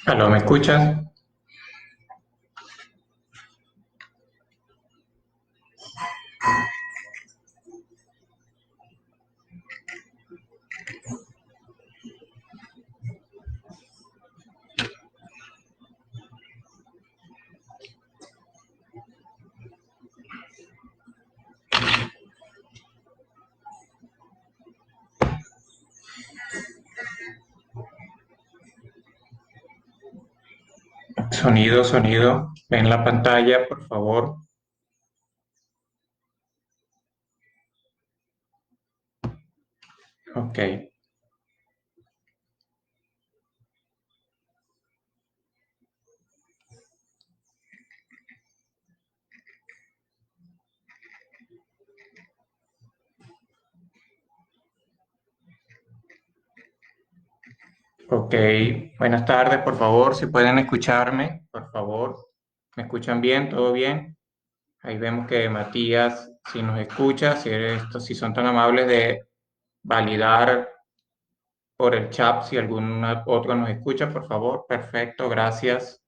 Aló, ¿me escuchas? Sonido, sonido. Ven la pantalla, por favor. Ok, ok. Buenas tardes, por favor, si pueden escucharme, por favor. ¿Me escuchan bien? ¿Todo bien? Ahí vemos que Matías, si nos escucha, si son tan amables de validar por el chat si algún otro nos escucha, por favor. Perfecto, gracias.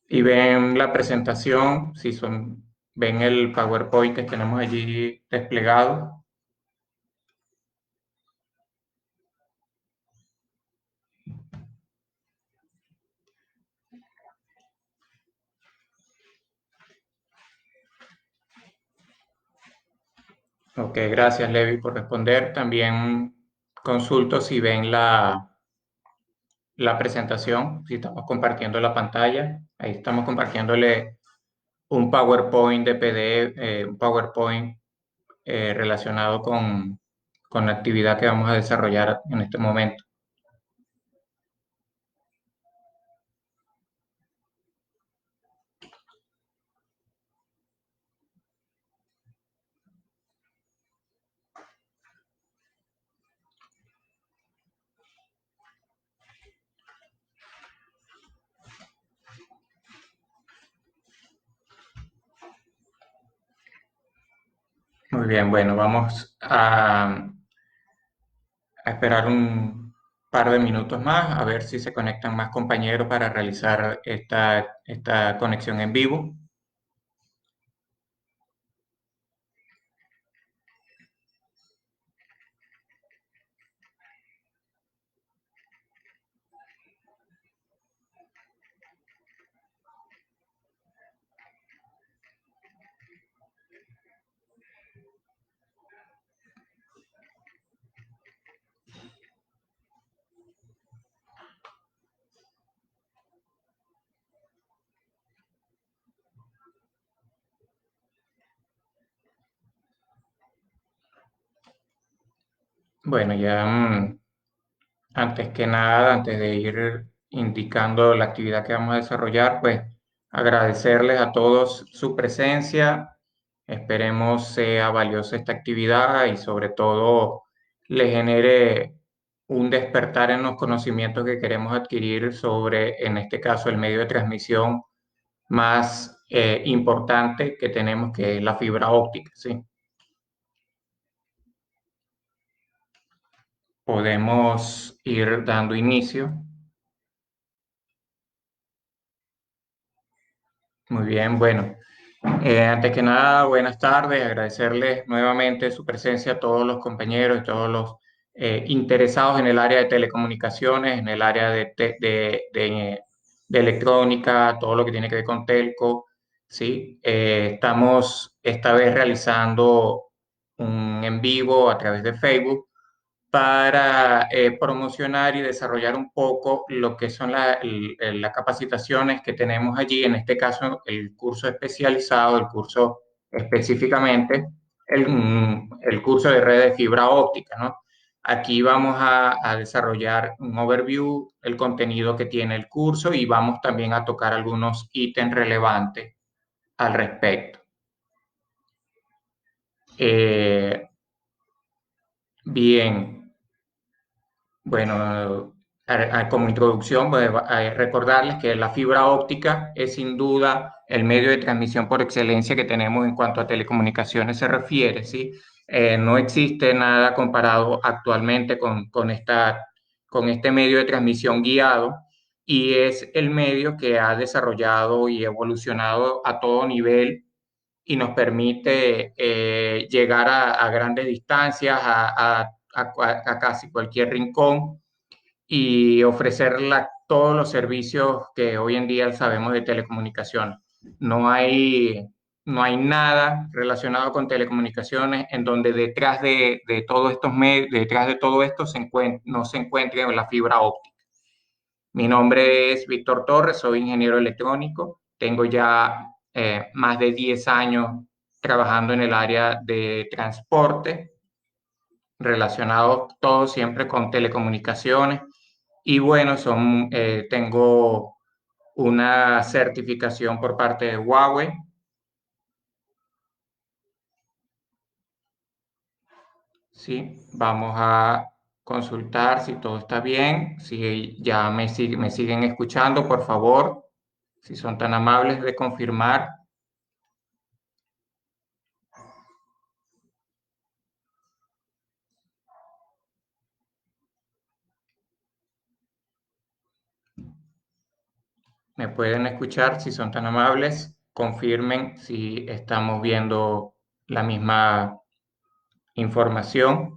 Y ven la presentación, ven el PowerPoint que tenemos allí desplegado. Ok, gracias Levi por responder. También consulto si ven la presentación, si estamos compartiendo la pantalla. Ahí estamos compartiéndole un PowerPoint de PDF, un PowerPoint relacionado con la actividad que vamos a desarrollar en este momento. Muy bien, bueno, vamos a esperar un par de minutos más, a ver si se conectan más compañeros para realizar esta conexión en vivo. Bueno, ya antes que nada, antes de ir indicando la actividad que vamos a desarrollar, pues agradecerles a todos su presencia. Esperemos sea valiosa esta actividad y sobre todo le genere un despertar en los conocimientos que queremos adquirir sobre, en este caso, el medio de transmisión más importante que tenemos, que es la fibra óptica, ¿sí? Podemos ir dando inicio. Muy bien, bueno. Antes que nada, buenas tardes, agradecerles nuevamente su presencia a todos los compañeros y todos los interesados en el área de telecomunicaciones, en el área de electrónica, todo lo que tiene que ver con telco, ¿sí? Estamos esta vez realizando un en vivo a través de Facebook para promocionar y desarrollar un poco lo que son las capacitaciones que tenemos allí, en este caso el curso especializado, el curso específicamente, el curso de red de fibra óptica, ¿no? Aquí vamos a desarrollar un overview, el contenido que tiene el curso y vamos también a tocar algunos ítems relevantes al respecto. Eh, bien. Bueno, como introducción, pues, recordarles que la fibra óptica es sin duda el medio de transmisión por excelencia que tenemos en cuanto a telecomunicaciones se refiere, ¿sí? No existe nada comparado actualmente con este medio de transmisión guiado y es el medio que ha desarrollado y evolucionado a todo nivel y nos permite llegar a grandes distancias, a casi cualquier rincón y ofrecer todos los servicios que hoy en día sabemos de telecomunicaciones. No hay, no hay nada relacionado con telecomunicaciones en donde de todos estos medios, detrás de todo esto no se encuentre la fibra óptica. Mi nombre es Víctor Torres, soy ingeniero electrónico, tengo ya más de 10 años trabajando en el área de transporte, relacionado todo siempre con telecomunicaciones. Y bueno, tengo una certificación por parte de Huawei. Sí, vamos a consultar si todo está bien. Si ya me siguen escuchando, por favor, si son tan amables de confirmar. ¿Me pueden escuchar si son tan amables? Confirmen si estamos viendo la misma información.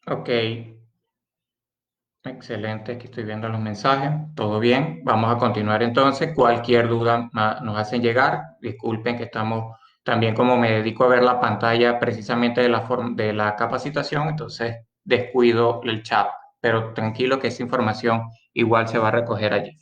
Ok, excelente, aquí estoy viendo los mensajes. Todo bien, vamos a continuar entonces. Cualquier duda nos hacen llegar. Disculpen que estamos también como me dedico a ver la pantalla precisamente de la capacitación, entonces descuido el chat, pero tranquilo que esa información igual se va a recoger allí.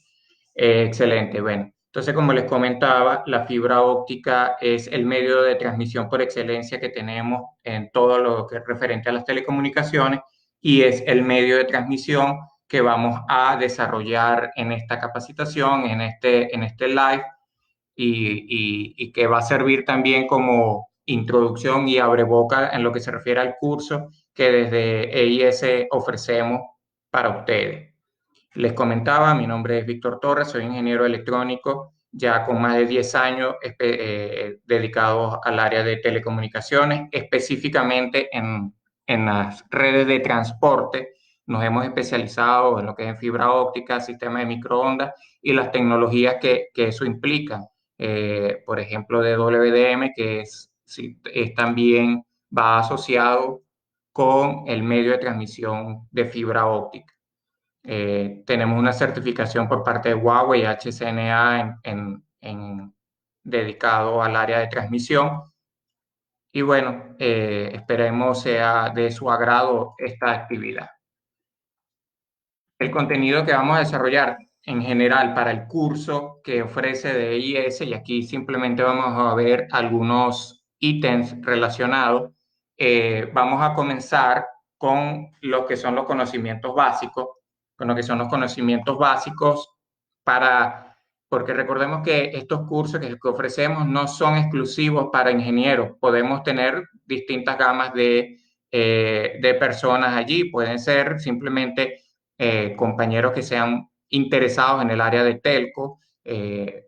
Excelente, bueno. Entonces, como les comentaba, la fibra óptica es el medio de transmisión por excelencia que tenemos en todo lo que es referente a las telecomunicaciones y es el medio de transmisión que vamos a desarrollar en esta capacitación, en este live y que va a servir también como introducción y abreboca en lo que se refiere al curso que desde EIS ofrecemos para ustedes. Les comentaba, mi nombre es Víctor Torres, soy ingeniero electrónico, ya con más de 10 años dedicados al área de telecomunicaciones, específicamente en las redes de transporte. Nos hemos especializado en lo que es en fibra óptica, sistema de microondas y las tecnologías que eso implica. Por ejemplo, de WDM, es también va asociado con el medio de transmisión de fibra óptica. Tenemos una certificación por parte de Huawei y HCNA dedicado al área de transmisión. Y bueno, esperemos sea de su agrado esta actividad. El contenido que vamos a desarrollar en general para el curso que ofrece de IES, y aquí simplemente vamos a ver algunos ítems relacionados. Vamos a comenzar con lo que son los conocimientos básicos, con lo que son los conocimientos básicos porque recordemos que estos cursos que ofrecemos no son exclusivos para ingenieros, podemos tener distintas gamas de personas allí, pueden ser simplemente compañeros que sean interesados en el área de telco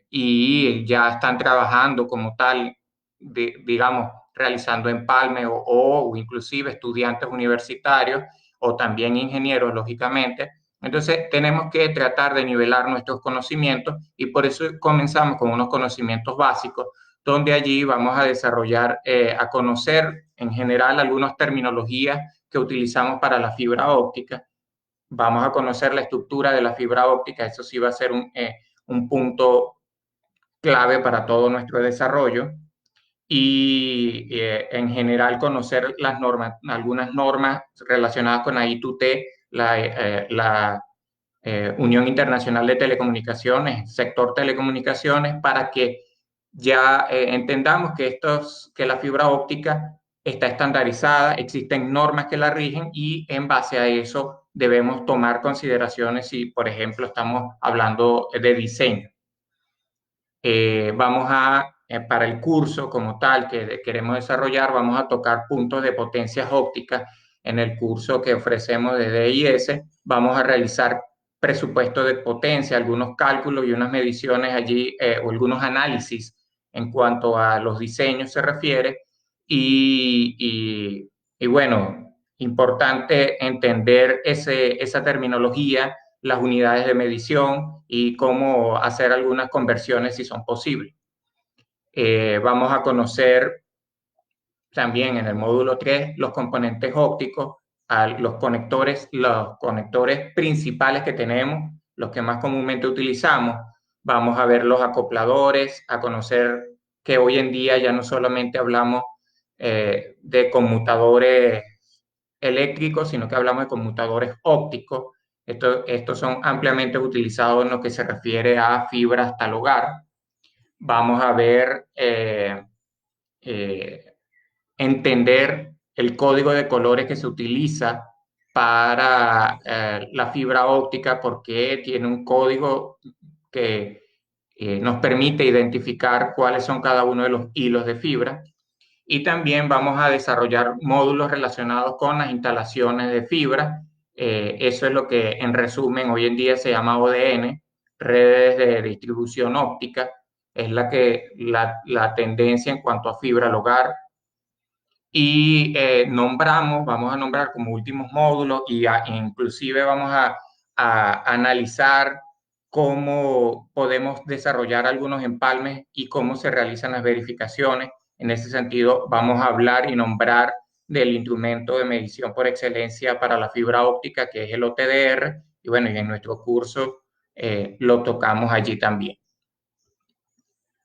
y ya están trabajando como tal, digamos, realizando empalme o inclusive estudiantes universitarios o también ingenieros, lógicamente. Entonces, tenemos que tratar de nivelar nuestros conocimientos y por eso comenzamos con unos conocimientos básicos, donde allí vamos a desarrollar, a conocer en general algunas terminologías que utilizamos para la fibra óptica. Vamos a conocer la estructura de la fibra óptica, eso sí va a ser un punto clave para todo nuestro desarrollo y en general conocer algunas normas relacionadas con la I2T, la Unión Internacional de Telecomunicaciones, sector telecomunicaciones, para que ya entendamos que la fibra óptica está estandarizada, existen normas que la rigen y en base a eso debemos tomar consideraciones si, por ejemplo, estamos hablando de diseño. Para el curso como tal que queremos desarrollar, vamos a tocar puntos de potencias ópticas en el curso que ofrecemos de DIS. Vamos a realizar presupuesto de potencia, algunos cálculos y unas mediciones allí o algunos análisis en cuanto a los diseños se refiere. Y bueno, importante entender esa terminología, las unidades de medición y cómo hacer algunas conversiones si son posibles. Vamos a conocer también en el módulo 3 los componentes ópticos, los conectores principales que tenemos, los que más comúnmente utilizamos. Vamos a ver los acopladores, a conocer que hoy en día ya no solamente hablamos de conmutadores eléctricos, sino que hablamos de conmutadores ópticos. Estos son ampliamente utilizados en lo que se refiere a fibra hasta el hogar. Vamos a ver, eh, entender el código de colores que se utiliza para la fibra óptica, porque tiene un código que nos permite identificar cuáles son cada uno de los hilos de fibra. Y también vamos a desarrollar módulos relacionados con las instalaciones de fibra. Eso es lo que en resumen hoy en día se llama ODN, redes de distribución óptica. Es la tendencia en cuanto a fibra al hogar. Y vamos a nombrar como últimos módulos inclusive vamos a analizar cómo podemos desarrollar algunos empalmes y cómo se realizan las verificaciones. En ese sentido, vamos a hablar y nombrar del instrumento de medición por excelencia para la fibra óptica, que es el OTDR, y bueno, y en nuestro curso lo tocamos allí también.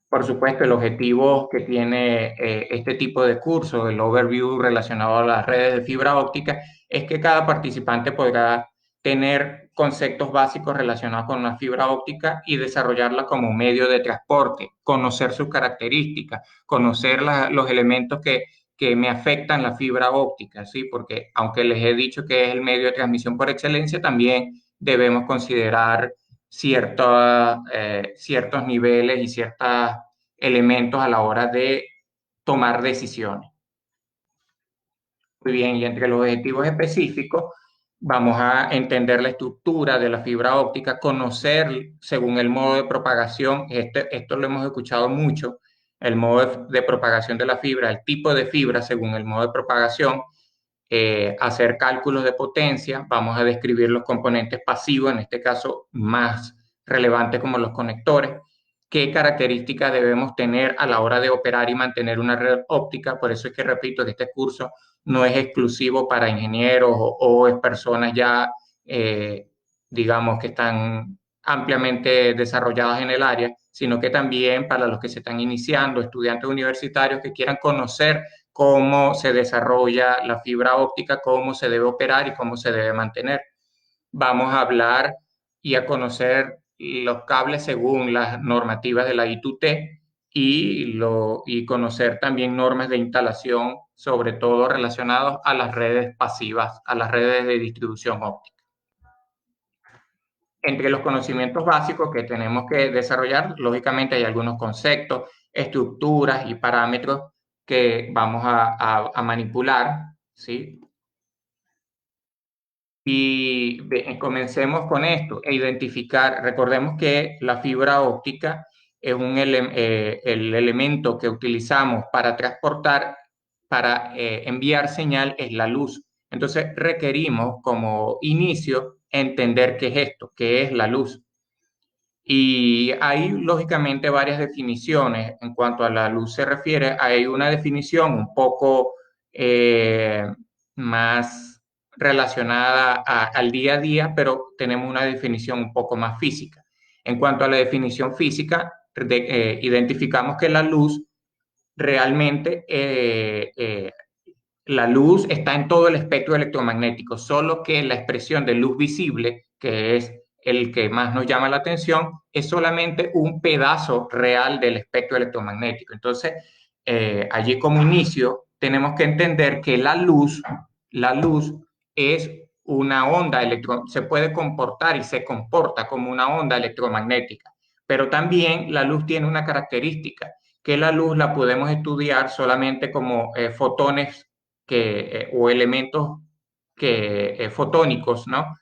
Por supuesto, el objetivo que tiene este tipo de curso, el overview relacionado a las redes de fibra óptica, es que cada participante podrá tener conceptos básicos relacionados con la fibra óptica y desarrollarla como medio de transporte, conocer sus características, conocer los elementos que me afectan la fibra óptica, ¿sí? Porque aunque les he dicho que es el medio de transmisión por excelencia, también debemos considerar ciertos niveles y ciertos elementos a la hora de tomar decisiones. Muy bien, y entre los objetivos específicos vamos a entender la estructura de la fibra óptica, conocer según el modo de propagación, esto lo hemos escuchado mucho, el modo de propagación de la fibra, el tipo de fibra según el modo de propagación, hacer cálculos de potencia, vamos a describir los componentes pasivos, en este caso más relevantes como los conectores, qué características debemos tener a la hora de operar y mantener una red óptica. Por eso es que repito que este curso no es exclusivo para ingenieros o es personas ya, digamos, que están ampliamente desarrolladas en el área, sino que también para los que se están iniciando, estudiantes universitarios que quieran conocer cómo se desarrolla la fibra óptica, cómo se debe operar y cómo se debe mantener. Vamos a hablar y a conocer los cables según las normativas de la I2T y conocer también normas de instalación, sobre todo relacionados a las redes pasivas, a las redes de distribución óptica. Entre los conocimientos básicos que tenemos que desarrollar, lógicamente hay algunos conceptos, estructuras y parámetros que vamos a manipular, ¿sí? Y comencemos con esto, identificar, recordemos que la fibra óptica es el elemento que utilizamos para transportar, para enviar señal es la luz. Entonces requerimos como inicio entender qué es esto, qué es la luz. Y hay lógicamente varias definiciones en cuanto a la luz se refiere. Hay una definición un poco más relacionada al día a día, pero tenemos una definición un poco más física. En cuanto a la definición física, identificamos que la luz realmente, la luz está en todo el espectro electromagnético, solo que la expresión de luz visible, que es el que más nos llama la atención, es solamente un pedazo real del espectro electromagnético. Entonces, allí como inicio, tenemos que entender que la luz es una onda se puede comportar y se comporta como una onda electromagnética, pero también la luz tiene una característica, que la luz la podemos estudiar solamente como fotones o elementos fotónicos, ¿no?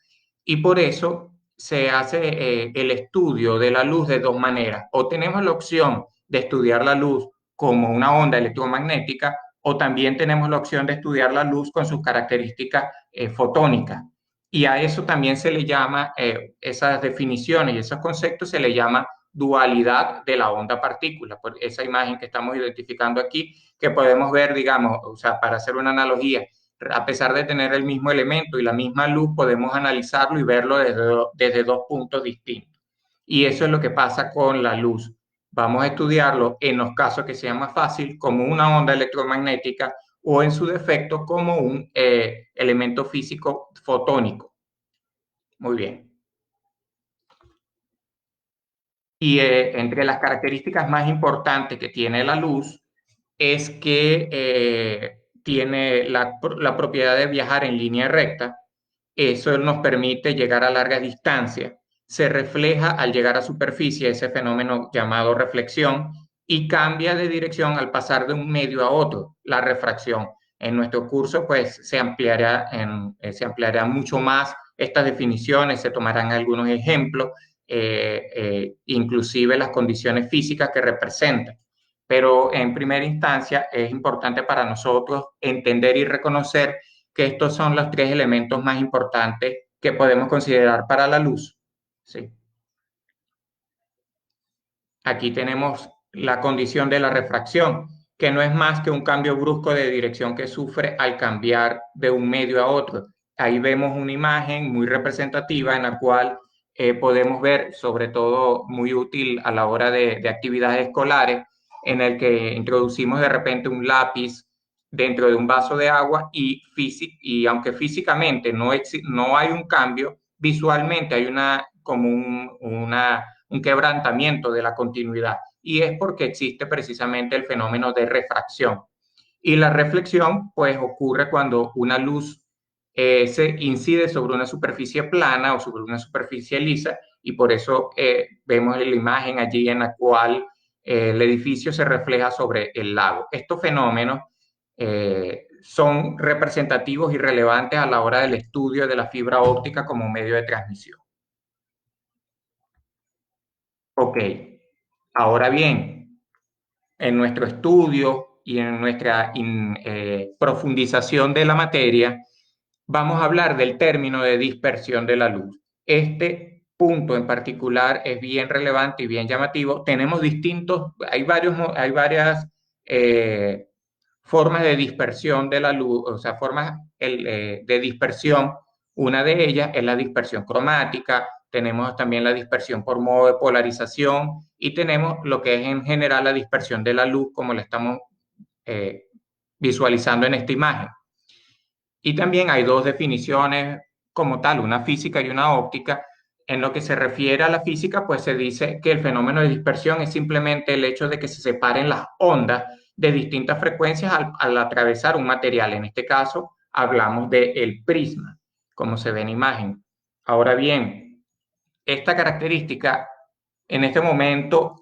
Y por eso se hace el estudio de la luz de dos maneras. O tenemos la opción de estudiar la luz como una onda electromagnética, o también tenemos la opción de estudiar la luz con sus características fotónicas. Y a eso también se le llama, esas definiciones y esos conceptos se le llama dualidad de la onda-partícula. Por esa imagen que estamos identificando aquí, que podemos ver, digamos, o sea, para hacer una analogía, a pesar de tener el mismo elemento y la misma luz, podemos analizarlo y verlo desde dos puntos distintos. Y eso es lo que pasa con la luz. Vamos a estudiarlo en los casos que sea más fácil como una onda electromagnética o en su defecto como un elemento físico fotónico. Muy bien. Y entre las características más importantes que tiene la luz es que tiene la propiedad de viajar en línea recta. Eso nos permite llegar a largas distancias. Se refleja al llegar a superficie, ese fenómeno llamado reflexión, y cambia de dirección al pasar de un medio a otro, la refracción. En nuestro curso, pues, se ampliará mucho más estas definiciones, se tomarán algunos ejemplos, inclusive las condiciones físicas que representan. Pero en primera instancia es importante para nosotros entender y reconocer que estos son los tres elementos más importantes que podemos considerar para la luz. ¿Sí? Aquí tenemos la condición de la refracción, que no es más que un cambio brusco de dirección que sufre al cambiar de un medio a otro. Ahí vemos una imagen muy representativa en la cual podemos ver, sobre todo muy útil a la hora de actividades escolares, en el que introducimos de repente un lápiz dentro de un vaso de agua y aunque físicamente no hay un cambio, visualmente hay como un quebrantamiento de la continuidad. Y es porque existe precisamente el fenómeno de refracción. Y la reflexión, pues, ocurre cuando una luz se incide sobre una superficie plana o sobre una superficie lisa, y por eso vemos la imagen allí en la cual el edificio se refleja sobre el lago. Estos fenómenos son representativos y relevantes a la hora del estudio de la fibra óptica como medio de transmisión. Ok, ahora bien, en nuestro estudio y en nuestra profundización de la materia, vamos a hablar del término de dispersión de la luz. Este punto en particular es bien relevante y bien llamativo. Tenemos hay varias formas de dispersión de la luz, o sea, formas de dispersión. Una de ellas es la dispersión cromática, tenemos también la dispersión por modo de polarización y tenemos lo que es en general la dispersión de la luz, como la estamos eh, visualizando en esta imagen. Y también hay dos definiciones como tal, una física y una óptica. En lo que se refiere a la física, pues se dice que el fenómeno de dispersión es simplemente el hecho de que se separen las ondas de distintas frecuencias al atravesar un material. En este caso, hablamos del prisma, como se ve en imagen. Ahora bien, esta característica en este momento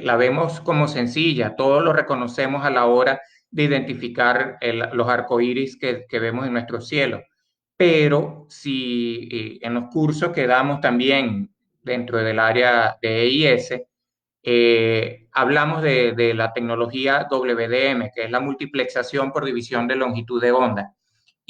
la vemos como sencilla, todos lo reconocemos a la hora de identificar los arcoíris que vemos en nuestro cielo. Pero si en los cursos que damos también dentro del área de EIS, hablamos de la tecnología WDM, que es la multiplexación por división de longitud de onda.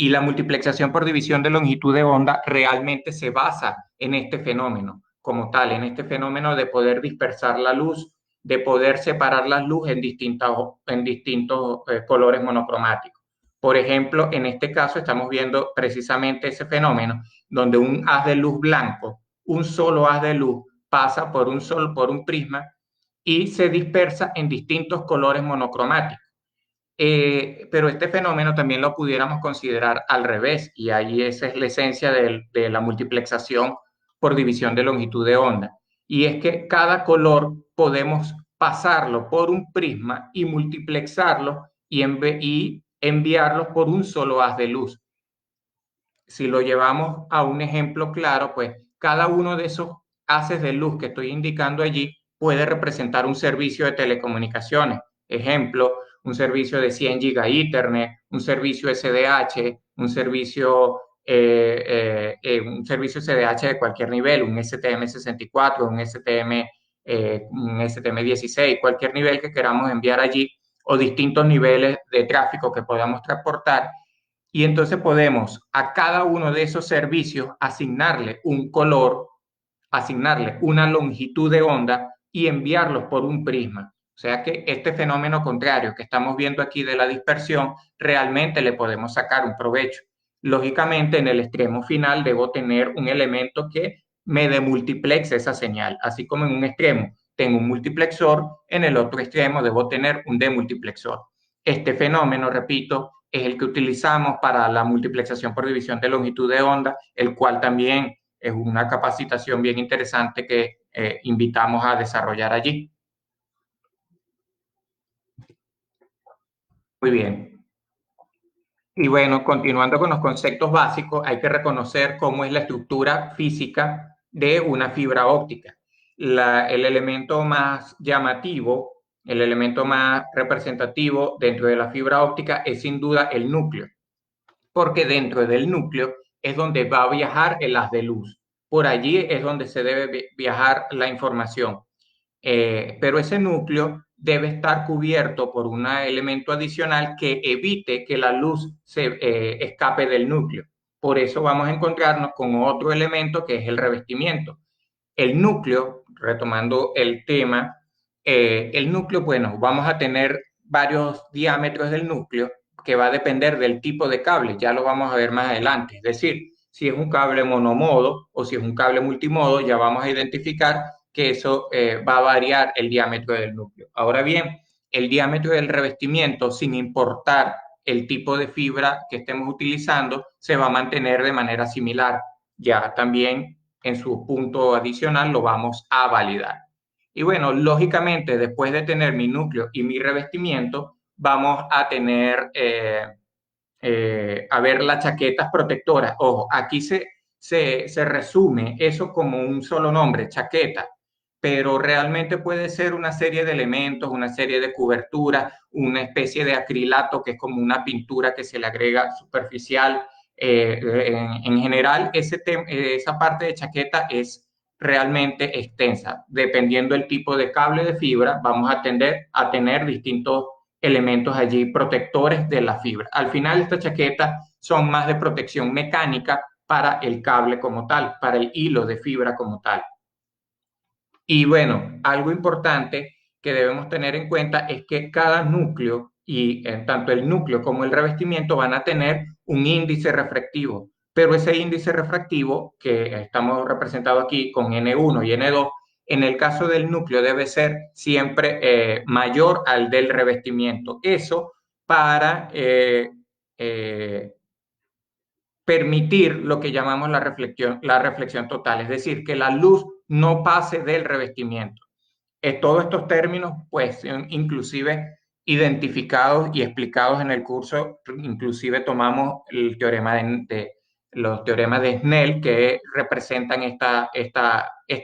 Y la multiplexación por división de longitud de onda realmente se basa en este fenómeno como tal, en este fenómeno de poder dispersar la luz, de poder separar la luz en distintos colores monocromáticos. Por ejemplo, en este caso estamos viendo precisamente ese fenómeno donde un haz de luz blanco, un solo haz de luz, pasa por un prisma y se dispersa en distintos colores monocromáticos. Pero este fenómeno también lo pudiéramos considerar al revés, y ahí esa es la esencia de la multiplexación por división de longitud de onda. Y es que cada color podemos pasarlo por un prisma y multiplexarlo y enviarlos por un solo haz de luz. Si lo llevamos a un ejemplo claro, pues cada uno de esos haces de luz que estoy indicando allí puede representar un servicio de telecomunicaciones. Ejemplo, un servicio de 100 GB Ethernet, un servicio SDH, un servicio SDH de cualquier nivel, un STM64, un STM16, cualquier nivel que queramos enviar allí o distintos niveles de tráfico que podamos transportar. Y entonces podemos a cada uno de esos servicios asignarle un color, asignarle una longitud de onda y enviarlos por un prisma. O sea que este fenómeno contrario que estamos viendo aquí de la dispersión, realmente le podemos sacar un provecho. Lógicamente, en el extremo final debo tener un elemento que me demultiplexe esa señal. Así como en un extremo tengo un multiplexor, en el otro extremo debo tener un demultiplexor. Este fenómeno, repito, es el que utilizamos para la multiplexación por división de longitud de onda, el cual también es una capacitación bien interesante que invitamos a desarrollar allí. Muy bien. Y bueno, continuando con los conceptos básicos, hay que reconocer cómo es la estructura física de una fibra óptica. El elemento más llamativo, el elemento más representativo dentro de la fibra óptica es sin duda el núcleo, porque dentro del núcleo es donde va a viajar el haz de luz. Por allí es donde se debe viajar la información. Pero ese núcleo debe estar cubierto por un elemento adicional que evite que la luz se escape del núcleo. Por eso vamos a encontrarnos con otro elemento que es el revestimiento. El núcleo, retomando el tema, el núcleo, bueno, vamos a tener varios diámetros del núcleo que va a depender del tipo de cable, ya lo vamos a ver más adelante. Es decir, si es un cable monomodo o si es un cable multimodo, ya vamos a identificar que eso va a variar el diámetro del núcleo. Ahora bien, el diámetro del revestimiento, sin importar el tipo de fibra que estemos utilizando, se va a mantener de manera similar. Ya también en su punto adicional lo vamos a validar. Y bueno, lógicamente, después de tener mi núcleo y mi revestimiento, vamos a tener, a ver las chaquetas protectoras. Ojo, aquí se resume eso como un solo nombre, chaqueta, pero realmente puede ser una serie de elementos, una serie de coberturas, una especie de acrilato que es como una pintura que se le agrega superficial. En general, esa parte de chaqueta es realmente extensa. Dependiendo del tipo de cable de fibra, vamos a tender a tener distintos elementos allí protectores de la fibra. Al final, estas chaquetas son más de protección mecánica para el cable como tal, para el hilo de fibra como tal. Y bueno, algo importante que debemos tener en cuenta es que cada núcleo, y tanto el núcleo como el revestimiento, van a tener un índice refractivo, pero ese índice refractivo que estamos representado aquí con N1 y N2, en el caso del núcleo debe ser siempre mayor al del revestimiento. Eso para permitir lo que llamamos la reflexión total, es decir, que la luz no pase del revestimiento. Todos estos términos, pues, son inclusive identificados y explicados en el curso. Inclusive tomamos el teorema los teoremas de Snell que representan esta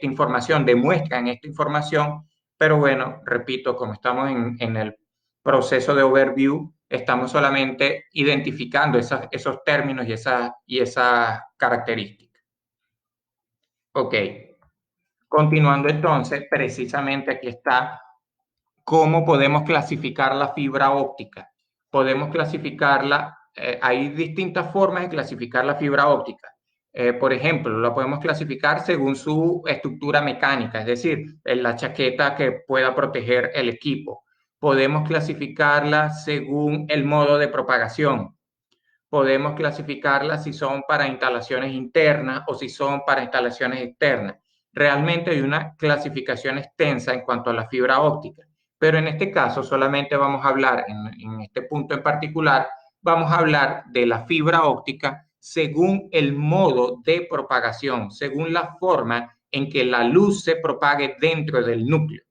información, demuestran esta información, pero bueno, repito, como estamos en el proceso de overview, estamos solamente identificando esos términos y esas características. Ok, continuando entonces, precisamente aquí está cómo podemos clasificar la fibra óptica. Podemos clasificarla, hay distintas formas de clasificar la fibra óptica. Por ejemplo, la podemos clasificar según su estructura mecánica, es decir, en la chaqueta que pueda proteger el equipo. Podemos clasificarla según el modo de propagación. Podemos clasificarla si son para instalaciones internas o si son para instalaciones externas. Realmente hay una clasificación extensa en cuanto a la fibra óptica, pero en este caso solamente vamos a hablar, en este punto en particular, vamos a hablar de la fibra óptica según el modo de propagación, según la forma en que la luz se propague dentro del núcleo.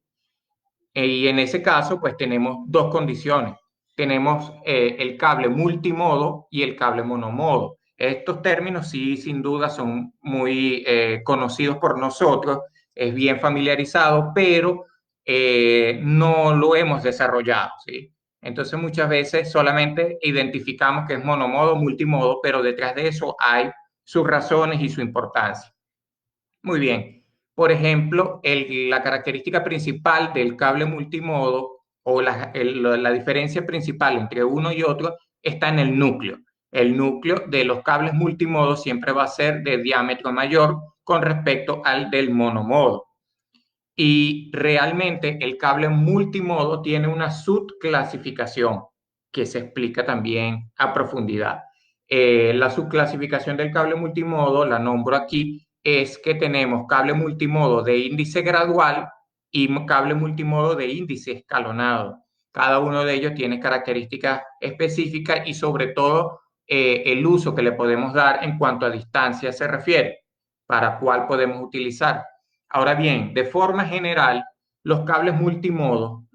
Y en ese caso, pues tenemos dos condiciones. tenemos el cable multimodo y el cable monomodo. Estos términos sí, sin duda, son muy conocidos por nosotros, es bien familiarizado, pero no lo hemos desarrollado, ¿sí? Entonces muchas veces solamente identificamos que es monomodo, multimodo, pero detrás de eso hay sus razones y su importancia. Muy bien. Por ejemplo, la característica principal del cable multimodo o la diferencia principal entre uno y otro está en el núcleo. El núcleo de los cables multimodo siempre va a ser de diámetro mayor con respecto al del monomodo. Y realmente el cable multimodo tiene una subclasificación que se explica también a profundidad. La subclasificación del cable multimodo, la nombro aquí, es que tenemos cable multimodo de índice gradual y cable multimodo de índice escalonado. Cada uno de ellos tiene características específicas y sobre todo el uso que le podemos dar en cuanto a distancia se refiere, para cuál podemos utilizar. Ahora bien, de forma general, los cables multimodo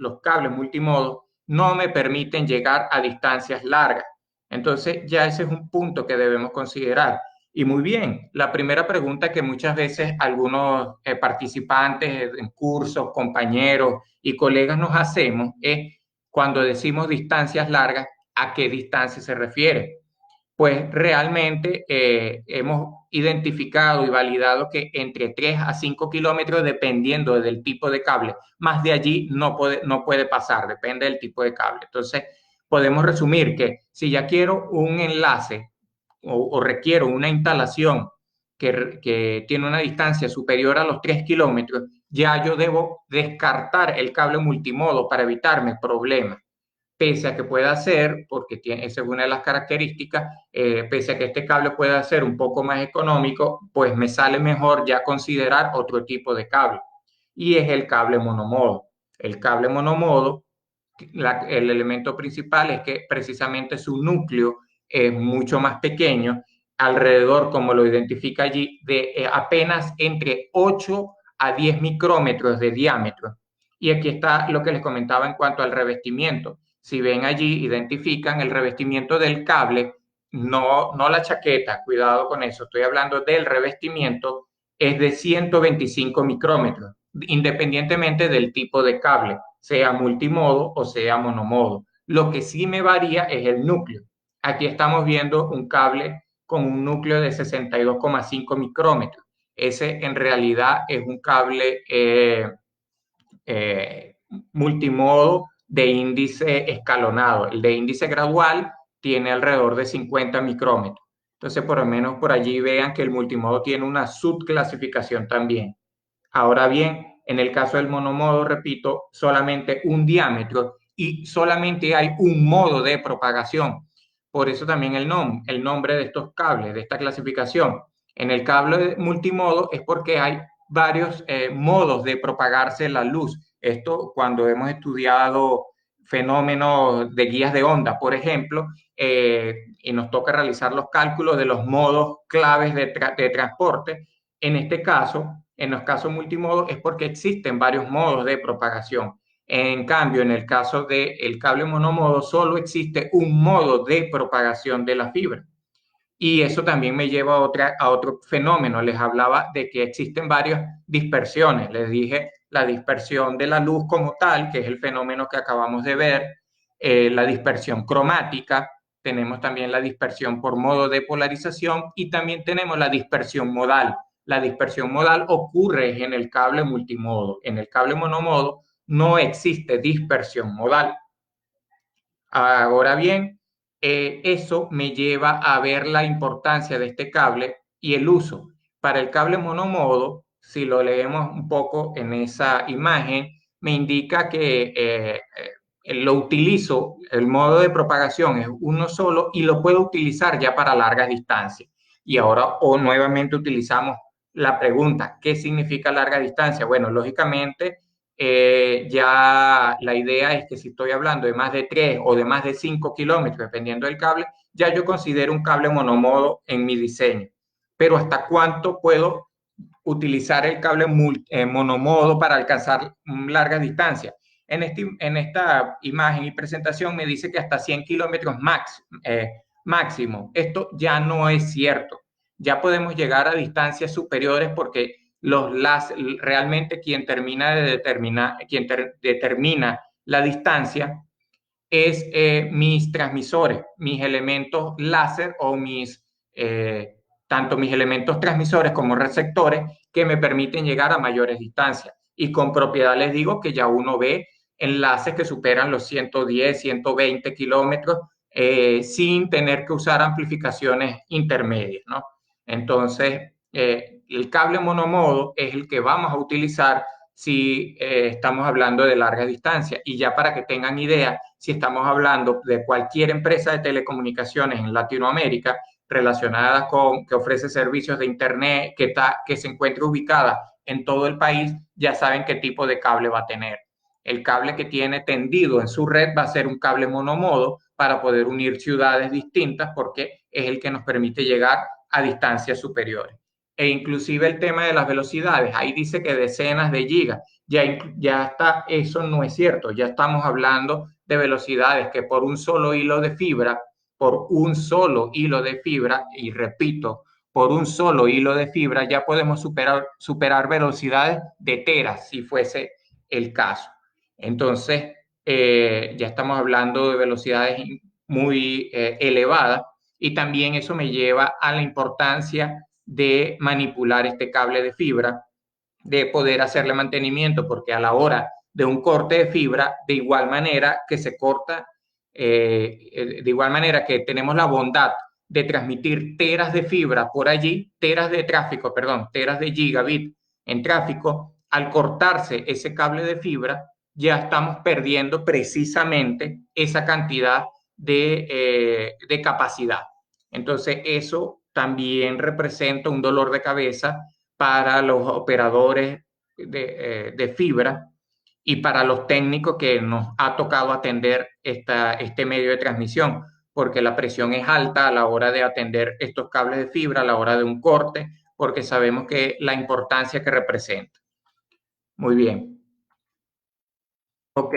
no me permiten llegar a distancias largas. Entonces, ya ese es un punto que debemos considerar. Y muy bien, la primera pregunta que muchas veces algunos participantes en cursos, compañeros y colegas nos hacemos es cuando decimos distancias largas, ¿a qué distancia se refiere? Pues realmente hemos identificado y validado que entre 3 a 5 kilómetros, dependiendo del tipo de cable, más de allí no puede pasar, depende del tipo de cable. Entonces, podemos resumir que si ya quiero un enlace o requiero una instalación que tiene una distancia superior a los 3 kilómetros, ya yo debo descartar el cable multimodo para evitarme problemas, pese a que pueda ser, porque tiene, esa es una de las características, pese a que este cable pueda ser un poco más económico, pues me sale mejor ya considerar otro tipo de cable. Y es el cable monomodo. El cable monomodo, el elemento principal es que precisamente su núcleo es mucho más pequeño, alrededor, como lo identifica allí, de apenas entre 8 a 10 micrómetros de diámetro. Y aquí está lo que les comentaba en cuanto al revestimiento. Si ven allí, identifican el revestimiento del cable, no la chaqueta, cuidado con eso, estoy hablando del revestimiento, es de 125 micrómetros, independientemente del tipo de cable, sea multimodo o sea monomodo. Lo que sí me varía es el núcleo. Aquí estamos viendo un cable con un núcleo de 62,5 micrómetros. Ese en realidad es un cable eh, multimodo de índice escalonado. El de índice gradual tiene alrededor de 50 micrómetros. Entonces, por lo menos por allí vean que el multimodo tiene una subclasificación también. Ahora bien, en el caso del monomodo, repito, solamente un diámetro y solamente hay un modo de propagación. Por eso también el nombre de estos cables, de esta clasificación. En el cable multimodo es porque hay varios modos de propagarse la luz. Esto cuando hemos estudiado fenómenos de guías de onda, por ejemplo, y nos toca realizar los cálculos de los modos claves de transporte. En este caso, en los casos multimodo, es porque existen varios modos de propagación. En cambio, en el caso del cable monomodo, solo existe un modo de propagación de la fibra. Y eso también me lleva a otro fenómeno. Les hablaba de que existen varias dispersiones. Les dije la dispersión de la luz como tal, que es el fenómeno que acabamos de ver, la dispersión cromática, tenemos también la dispersión por modo de polarización y también tenemos la dispersión modal. La dispersión modal ocurre en el cable multimodo. En el cable monomodo no existe dispersión modal. Ahora bien, eso me lleva a ver la importancia de este cable y el uso. Para el cable monomodo, si lo leemos un poco en esa imagen, me indica que lo utilizo, el modo de propagación es uno solo y lo puedo utilizar ya para largas distancias. Y ahora nuevamente utilizamos la pregunta, ¿qué significa larga distancia? Bueno, lógicamente ya la idea es que si estoy hablando de más de 3 o de más de 5 kilómetros, dependiendo del cable, ya yo considero un cable monomodo en mi diseño. Pero ¿hasta cuánto puedo utilizar el cable monomodo para alcanzar largas distancias? en esta imagen y presentación me dice que hasta 100 kilómetros máximo. Esto ya no es cierto. Ya podemos llegar a distancias superiores porque realmente quien determina la distancia es mis transmisores, mis elementos láser o tanto mis elementos transmisores como receptores que me permiten llegar a mayores distancias. Y con propiedad les digo que ya uno ve enlaces que superan los 110, 120 kilómetros sin tener que usar amplificaciones intermedias, ¿no? Entonces, el cable monomodo es el que vamos a utilizar si estamos hablando de larga distancia. Y ya para que tengan idea, si estamos hablando de cualquier empresa de telecomunicaciones en Latinoamérica relacionada que ofrece servicios de Internet, que se encuentre ubicada en todo el país, ya saben qué tipo de cable va a tener. El cable que tiene tendido en su red va a ser un cable monomodo para poder unir ciudades distintas porque es el que nos permite llegar a distancias superiores. E inclusive el tema de las velocidades, ahí dice que decenas de gigas, ya está, eso no es cierto, ya estamos hablando de velocidades que por un solo hilo de fibra, y repito, por un solo hilo de fibra ya podemos superar velocidades de teras, si fuese el caso. Entonces, ya estamos hablando de velocidades muy elevadas y también eso me lleva a la importancia de manipular este cable de fibra, de poder hacerle mantenimiento, porque a la hora de un corte de fibra, de igual manera que se corta, de igual manera que tenemos la bondad de transmitir teras de fibra por allí, teras de tráfico, perdón, teras de gigabit en tráfico, al cortarse ese cable de fibra, ya estamos perdiendo precisamente esa cantidad de capacidad. Entonces, eso también representa un dolor de cabeza para los operadores de fibra y para los técnicos que nos ha tocado atender este medio de transmisión, porque la presión es alta a la hora de atender estos cables de fibra, a la hora de un corte, porque sabemos que la importancia que representa. Muy bien. Ok,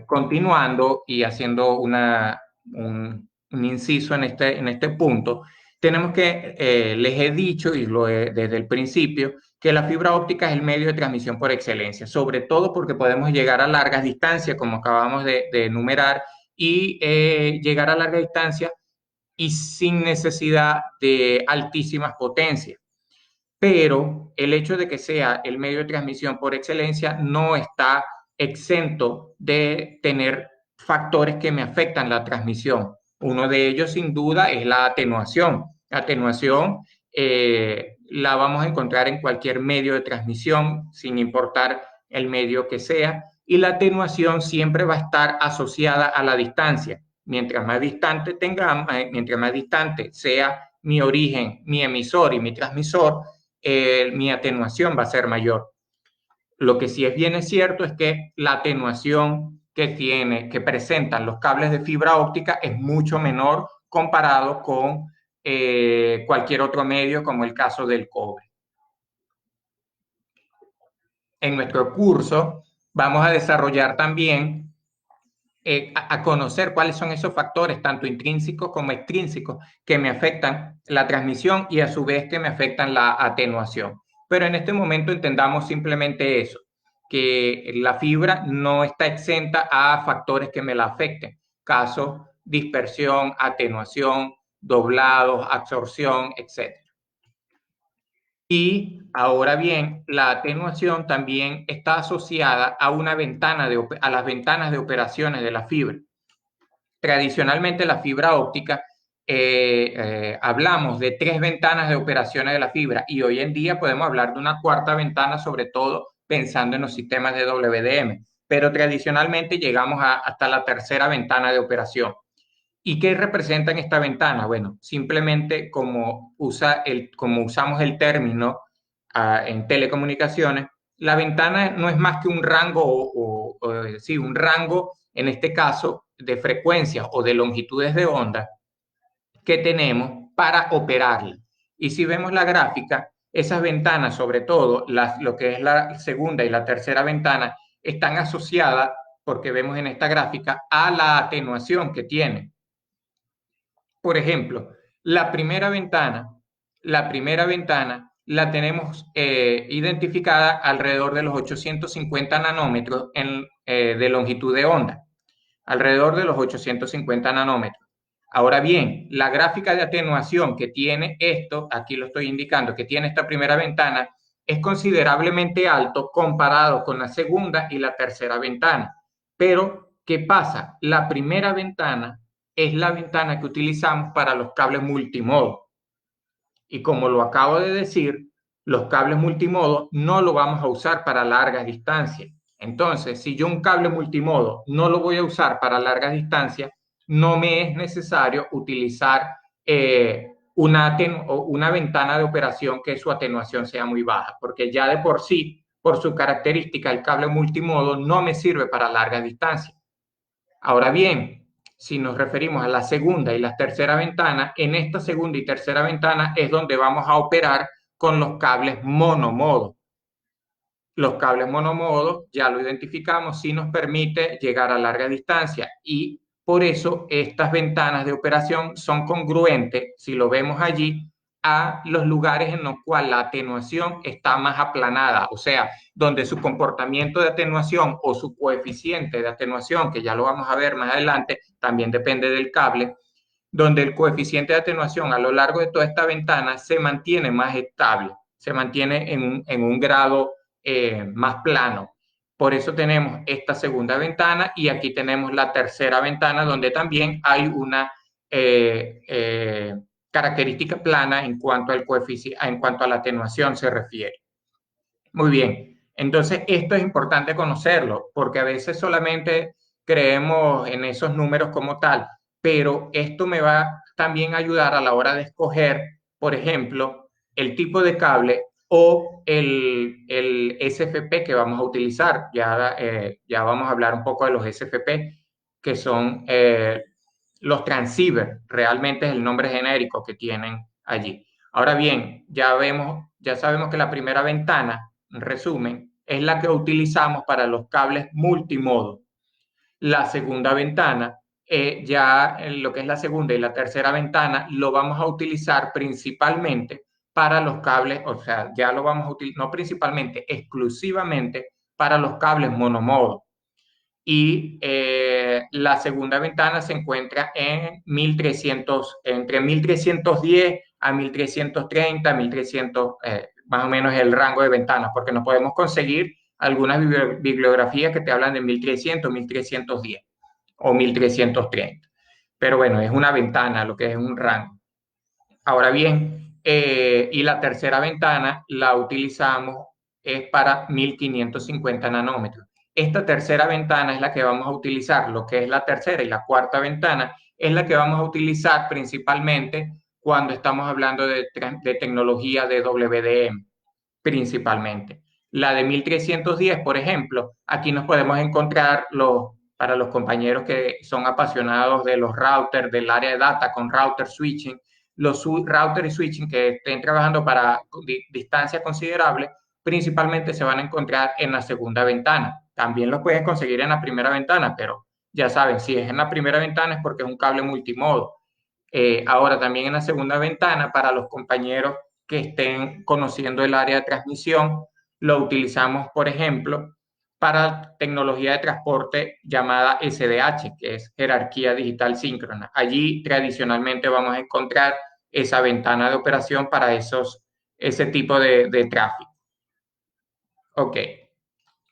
continuando y haciendo un inciso en este punto, tenemos que, les he dicho desde el principio, que la fibra óptica es el medio de transmisión por excelencia, sobre todo porque podemos llegar a largas distancias, como acabamos de enumerar, y llegar a larga distancia y sin necesidad de altísimas potencias. Pero el hecho de que sea el medio de transmisión por excelencia no está exento de tener factores que me afectan la transmisión. Uno de ellos, sin duda, es la atenuación. La atenuación la vamos a encontrar en cualquier medio de transmisión, sin importar el medio que sea, y la atenuación siempre va a estar asociada a la distancia. Mientras más mientras más distante sea mi origen, mi emisor y mi transmisor, mi atenuación va a ser mayor. Lo que sí es bien cierto es que la atenuación que presentan los cables de fibra óptica es mucho menor comparado con cualquier otro medio, como el caso del cobre. En nuestro curso vamos a desarrollar también a conocer cuáles son esos factores, tanto intrínsecos como extrínsecos, que me afectan la transmisión y a su vez que me afectan la atenuación. Pero en este momento entendamos simplemente eso, que la fibra no está exenta a factores que me la afecten, caso dispersión, atenuación, doblados, absorción, etc. Y ahora bien, la atenuación también está asociada a a las ventanas de operaciones de la fibra. Tradicionalmente la fibra óptica, hablamos de 3 ventanas de operaciones de la fibra y hoy en día podemos hablar de una cuarta ventana, sobre todo pensando en los sistemas de WDM, pero tradicionalmente llegamos hasta la tercera ventana de operación. ¿Y qué representa en esta ventana? Bueno, simplemente como usamos el término en telecomunicaciones, la ventana no es más que un rango, sí, un rango, en este caso, de frecuencias o de longitudes de onda que tenemos para operarla. Y si vemos la gráfica, esas ventanas, sobre todo lo que es la segunda y la tercera ventana, están asociadas, porque vemos en esta gráfica, a la atenuación que tiene. Por ejemplo, la primera ventana la tenemos identificada alrededor de los 850 nanómetros de longitud de onda, alrededor de los 850 nanómetros. Ahora bien, la gráfica de atenuación que tiene esto, aquí lo estoy indicando, que tiene esta primera ventana, es considerablemente alto comparado con la segunda y la tercera ventana. Pero, ¿qué pasa? La primera ventana es la ventana que utilizamos para los cables multimodo. Y como lo acabo de decir, los cables multimodo no lo vamos a usar para largas distancias. Entonces, si yo un cable multimodo no lo voy a usar para largas distancias, no me es necesario utilizar una ventana de operación que su atenuación sea muy baja, porque ya de por sí, por su característica, el cable multimodo no me sirve para largas distancias. Ahora bien, si nos referimos a la segunda y la tercera ventana, en esta segunda y tercera ventana es donde vamos a operar con los cables monomodo. Los cables monomodo, ya lo identificamos, sí nos permite llegar a larga distancia y por eso estas ventanas de operación son congruentes, si lo vemos allí, a los lugares en los cuales la atenuación está más aplanada, o sea, donde su comportamiento de atenuación o su coeficiente de atenuación, que ya lo vamos a ver más adelante, también depende del cable, donde el coeficiente de atenuación a lo largo de toda esta ventana se mantiene más estable, se mantiene en un grado más plano. Por eso tenemos esta segunda ventana y aquí tenemos la tercera ventana donde también hay una característica plana en cuanto al coeficiente, en cuanto a la atenuación se refiere. Muy bien, entonces esto es importante conocerlo porque a veces solamente creemos en esos números como tal, pero esto me va también a ayudar a la hora de escoger, por ejemplo, el tipo de cable o el SFP que vamos a utilizar. Ya vamos a hablar un poco de los SFP, que son los transceivers, realmente es el nombre genérico que tienen allí. Ahora bien, ya sabemos que la primera ventana, en resumen, es la que utilizamos para los cables multimodo. La segunda ventana, ya en lo que es la segunda y la tercera ventana, lo vamos a utilizar principalmente para los cables, o sea, ya lo vamos a utilizar, no principalmente, exclusivamente para los cables monomodo. Y la segunda ventana se encuentra en 1300, entre 1310 a 1330, 1300, más o menos el rango de ventanas, porque no podemos conseguir algunas bibliografías que te hablan de 1300, 1310 o 1330. Pero bueno, es una ventana, lo que es un rango. Ahora bien, y la tercera ventana la utilizamos es para 1550 nanómetros. Esta tercera ventana es la que vamos a utilizar, lo que es la tercera y la cuarta ventana, es la que vamos a utilizar principalmente cuando estamos hablando de tecnología de WDM, principalmente. La de 1310, por ejemplo, aquí nos podemos encontrar para los compañeros que son apasionados de los routers, del área de data con router switching, los router y switching que estén trabajando para distancia considerable, principalmente se van a encontrar en la segunda ventana. También los puedes conseguir en la primera ventana, pero ya saben, si es en la primera ventana es porque es un cable multimodo. Ahora también en la segunda ventana, para los compañeros que estén conociendo el área de transmisión, lo utilizamos, por ejemplo, para tecnología de transporte llamada SDH, que es jerarquía digital síncrona. Allí tradicionalmente vamos a encontrar esa ventana de operación para ese tipo de tráfico. Ok,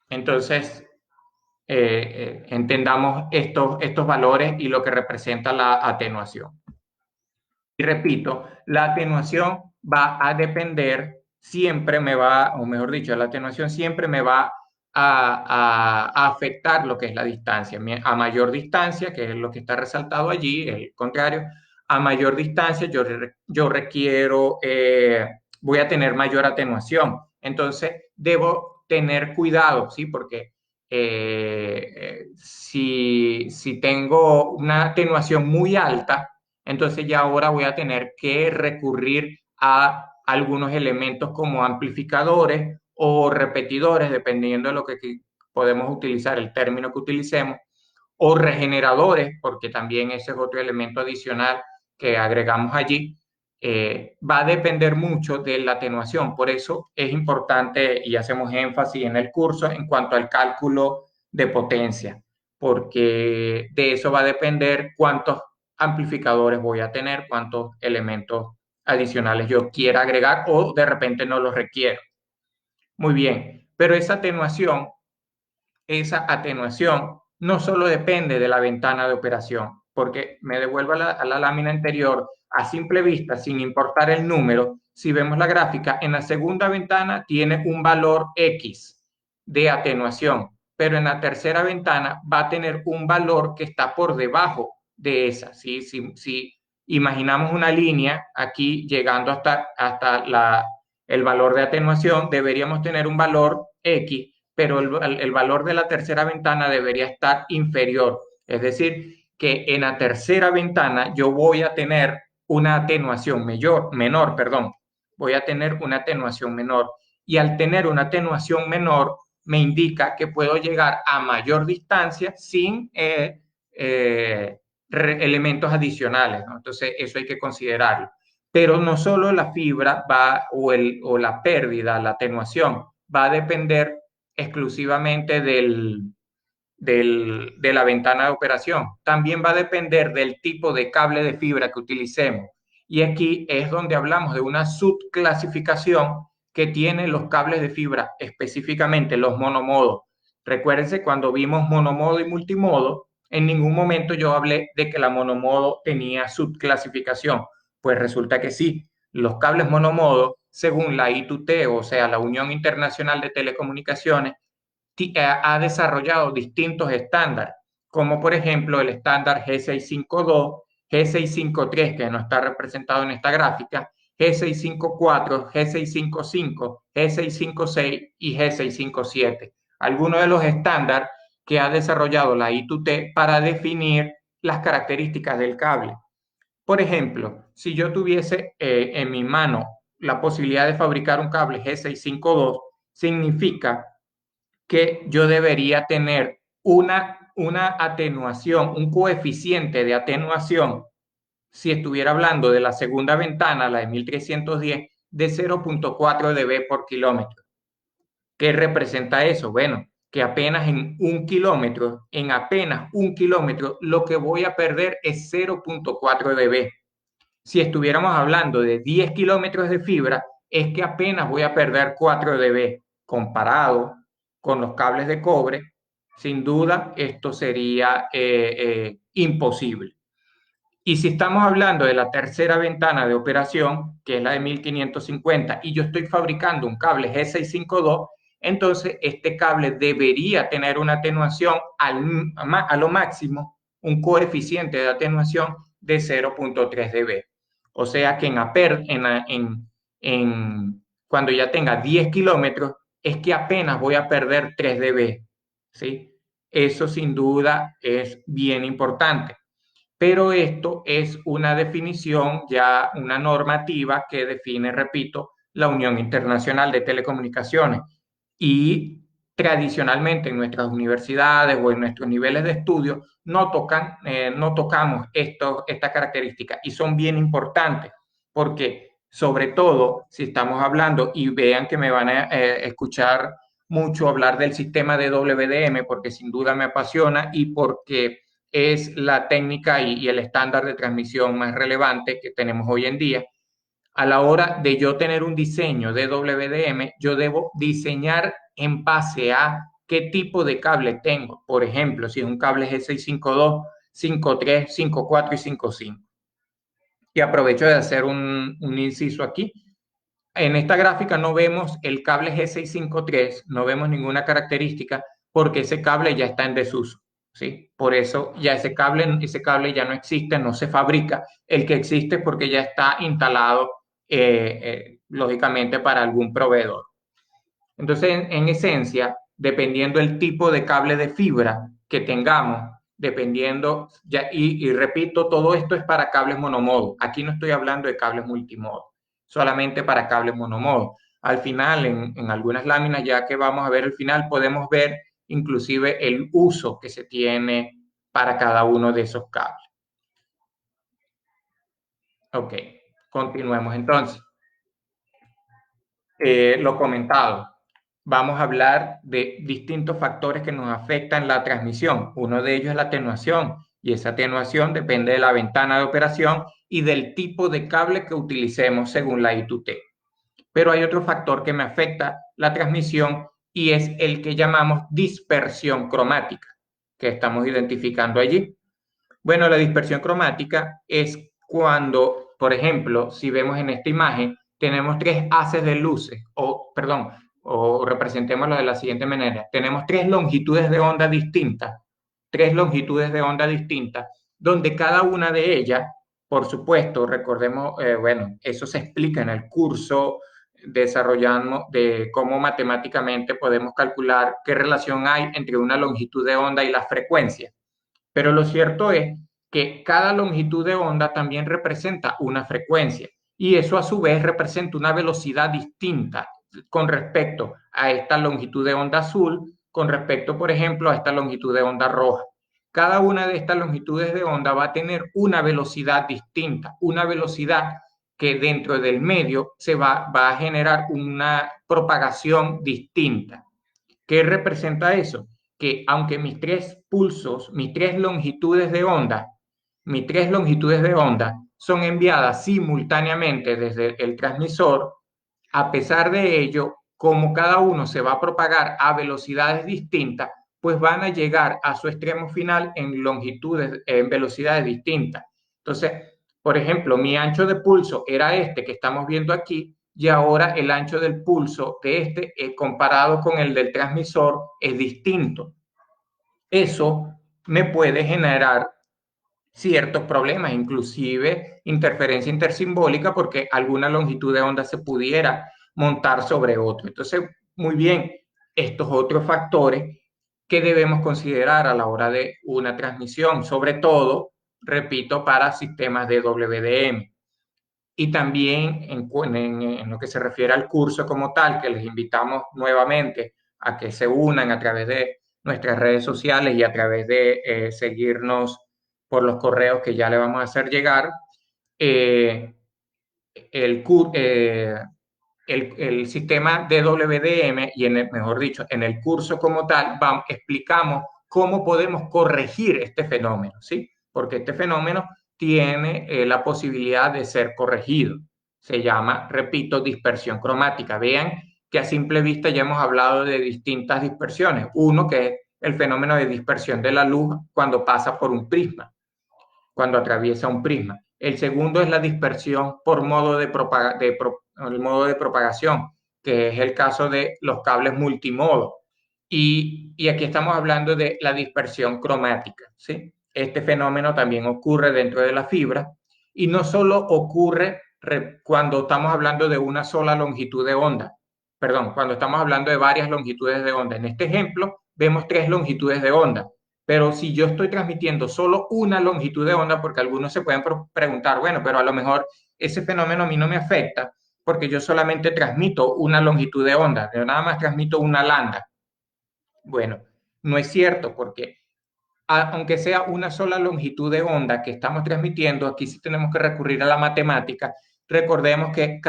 entonces entendamos estos valores y lo que representa la atenuación. Y repito, la atenuación va a depender, o mejor dicho, la atenuación siempre me va a afectar lo que es la distancia. A mayor distancia, que es lo que está resaltado allí, el contrario, a mayor distancia yo requiero, voy a tener mayor atenuación. Entonces, debo tener cuidado, ¿sí? Porque si tengo una atenuación muy alta, entonces ya ahora voy a tener que recurrir a algunos elementos como amplificadores o repetidores, dependiendo de lo que podemos utilizar el término que utilicemos, o regeneradores, porque también ese es otro elemento adicional que agregamos allí, va a depender mucho de la atenuación. Por eso es importante y hacemos énfasis en el curso en cuanto al cálculo de potencia, porque de eso va a depender cuántos amplificadores voy a tener, cuántos elementos adicionales yo quiera agregar o de repente no los requiero. Muy bien, pero esa atenuación no solo depende de la ventana de operación, porque me devuelvo a la lámina anterior, a simple vista, sin importar el número, si vemos la gráfica, en la segunda ventana tiene un valor X de atenuación, pero en la tercera ventana va a tener un valor que está por debajo de esa. Si imaginamos una línea aquí llegando hasta el valor de atenuación, deberíamos tener un valor X, pero el valor de la tercera ventana debería estar inferior. Es decir, que en la tercera ventana yo voy a tener una atenuación menor, perdón. Voy a tener una atenuación menor. Y al tener una atenuación menor, me indica que puedo llegar a mayor distancia sin elementos adicionales, ¿no? Entonces, eso hay que considerarlo. Pero no solo la fibra va o la pérdida, la atenuación, va a depender exclusivamente de la ventana de operación. También va a depender del tipo de cable de fibra que utilicemos. Y aquí es donde hablamos de una subclasificación que tiene los cables de fibra, específicamente los monomodos. Recuérdense, cuando vimos monomodo y multimodo, en ningún momento yo hablé de que la monomodo tenía subclasificación. Pues resulta que sí. Los cables monomodo, según la I2T, o sea, la Unión Internacional de Telecomunicaciones, ha desarrollado distintos estándares, como por ejemplo el estándar G652, G653, que no está representado en esta gráfica, G654, G655, G656 y G657. Algunos de los estándares que ha desarrollado la I2T para definir las características del cable. Por ejemplo, si yo tuviese en mi mano la posibilidad de fabricar un cable G652, significa que yo debería tener una atenuación, un coeficiente de atenuación, si estuviera hablando de la segunda ventana, la de 1310, de 0.4 dB por kilómetro. ¿Qué representa eso? Bueno, que apenas en apenas un kilómetro, lo que voy a perder es 0.4 dB. Si estuviéramos hablando de 10 kilómetros de fibra, es que apenas voy a perder 4 dB. Comparado con los cables de cobre, sin duda esto sería imposible. Y si estamos hablando de la tercera ventana de operación, que es la de 1550, y yo estoy fabricando un cable G652, entonces este cable debería tener una atenuación a lo máximo, un coeficiente de atenuación de 0.3 dB. O sea que cuando ya tenga 10 kilómetros, es que apenas voy a perder 3 dB. ¿Sí? Eso sin duda es bien importante. Pero esto es una definición, ya una normativa que define, repito, la Unión Internacional de Telecomunicaciones. Y tradicionalmente en nuestras universidades o en nuestros niveles de estudio no tocamos estas características y son bien importantes porque sobre todo si estamos hablando, y vean que me van a escuchar mucho hablar del sistema de WDM porque sin duda me apasiona y porque es la técnica y el estándar de transmisión más relevante que tenemos hoy en día. A la hora de yo tener un diseño de WDM, yo debo diseñar en base a qué tipo de cable tengo. Por ejemplo, si es un cable G652, 53, 54 y 55. Y aprovecho de hacer un inciso aquí. En esta gráfica no vemos el cable G653, no vemos ninguna característica porque ese cable ya está en desuso. ¿Sí? Por eso ya ese cable ya no existe, no se fabrica. El que existe es porque ya está instalado, lógicamente, para algún proveedor. Entonces, en esencia, dependiendo el tipo de cable de fibra que tengamos, dependiendo, y repito, todo esto es para cables monomodo. Aquí no estoy hablando de cables multimodo, solamente para cables monomodo. Al final, en algunas láminas, ya que vamos a ver el final, podemos ver inclusive el uso que se tiene para cada uno de esos cables. Ok, continuemos entonces. Lo comentado, vamos a hablar de distintos factores que nos afectan la transmisión. Uno de ellos es la atenuación, y esa atenuación depende de la ventana de operación y del tipo de cable que utilicemos según la I2T. Pero hay otro factor que me afecta la transmisión y es el que llamamos dispersión cromática, que estamos identificando allí. Bueno, la dispersión cromática es cuando, por ejemplo, si vemos en esta imagen, tenemos tres haces de luces, o representémoslo de la siguiente manera. Tenemos tres longitudes de onda distintas, donde cada una de ellas, por supuesto, recordemos, bueno, eso se explica en el curso desarrollando de cómo matemáticamente podemos calcular qué relación hay entre una longitud de onda y la frecuencia. Pero lo cierto es que cada longitud de onda también representa una frecuencia y eso a su vez representa una velocidad distinta con respecto a esta longitud de onda azul, con respecto, por ejemplo, a esta longitud de onda roja. Cada una de estas longitudes de onda va a tener una velocidad distinta, una velocidad que dentro del medio se va a generar una propagación distinta. ¿Qué representa eso? Que aunque mis tres pulsos, mis tres longitudes de onda son enviadas simultáneamente desde el transmisor, a pesar de ello, como cada uno se va a propagar a velocidades distintas, pues van a llegar a su extremo final en longitudes, en velocidades distintas. Entonces, por ejemplo, mi ancho de pulso era este que estamos viendo aquí, y ahora el ancho del pulso de este, comparado con el del transmisor, es distinto. Eso me puede generar ciertos problemas, inclusive interferencia intersimbólica, porque alguna longitud de onda se pudiera montar sobre otro. Entonces, muy bien, estos otros factores que debemos considerar a la hora de una transmisión, sobre todo, repito, para sistemas de WDM. Y también en lo que se refiere al curso como tal, que les invitamos nuevamente a que se unan a través de nuestras redes sociales y a través de seguirnos por los correos que ya le vamos a hacer llegar. eh, el, el sistema de WDM y mejor dicho, en el curso como tal, explicamos cómo podemos corregir este fenómeno, ¿sí? Porque este fenómeno tiene la posibilidad de ser corregido. Se llama, repito, dispersión cromática. Vean que a simple vista ya hemos hablado de distintas dispersiones. Uno que es el fenómeno de dispersión de la luz cuando pasa por un prisma, cuando atraviesa un prisma. El segundo es la dispersión por modo el modo de propagación, que es el caso de los cables multimodo. Y aquí estamos hablando de la dispersión cromática, ¿sí? Este fenómeno también ocurre dentro de la fibra y no solo ocurre cuando estamos hablando de una sola longitud de onda, perdón, cuando estamos hablando de varias longitudes de onda. En este ejemplo vemos tres longitudes de onda, pero si yo estoy transmitiendo solo una longitud de onda, porque algunos se pueden preguntar, bueno, pero a lo mejor ese fenómeno a mí no me afecta porque yo solamente transmito una longitud de onda, yo nada más transmito una lambda. Bueno, no es cierto porque aunque sea una sola longitud de onda que estamos transmitiendo, aquí sí tenemos que recurrir a la matemática. Recordemos que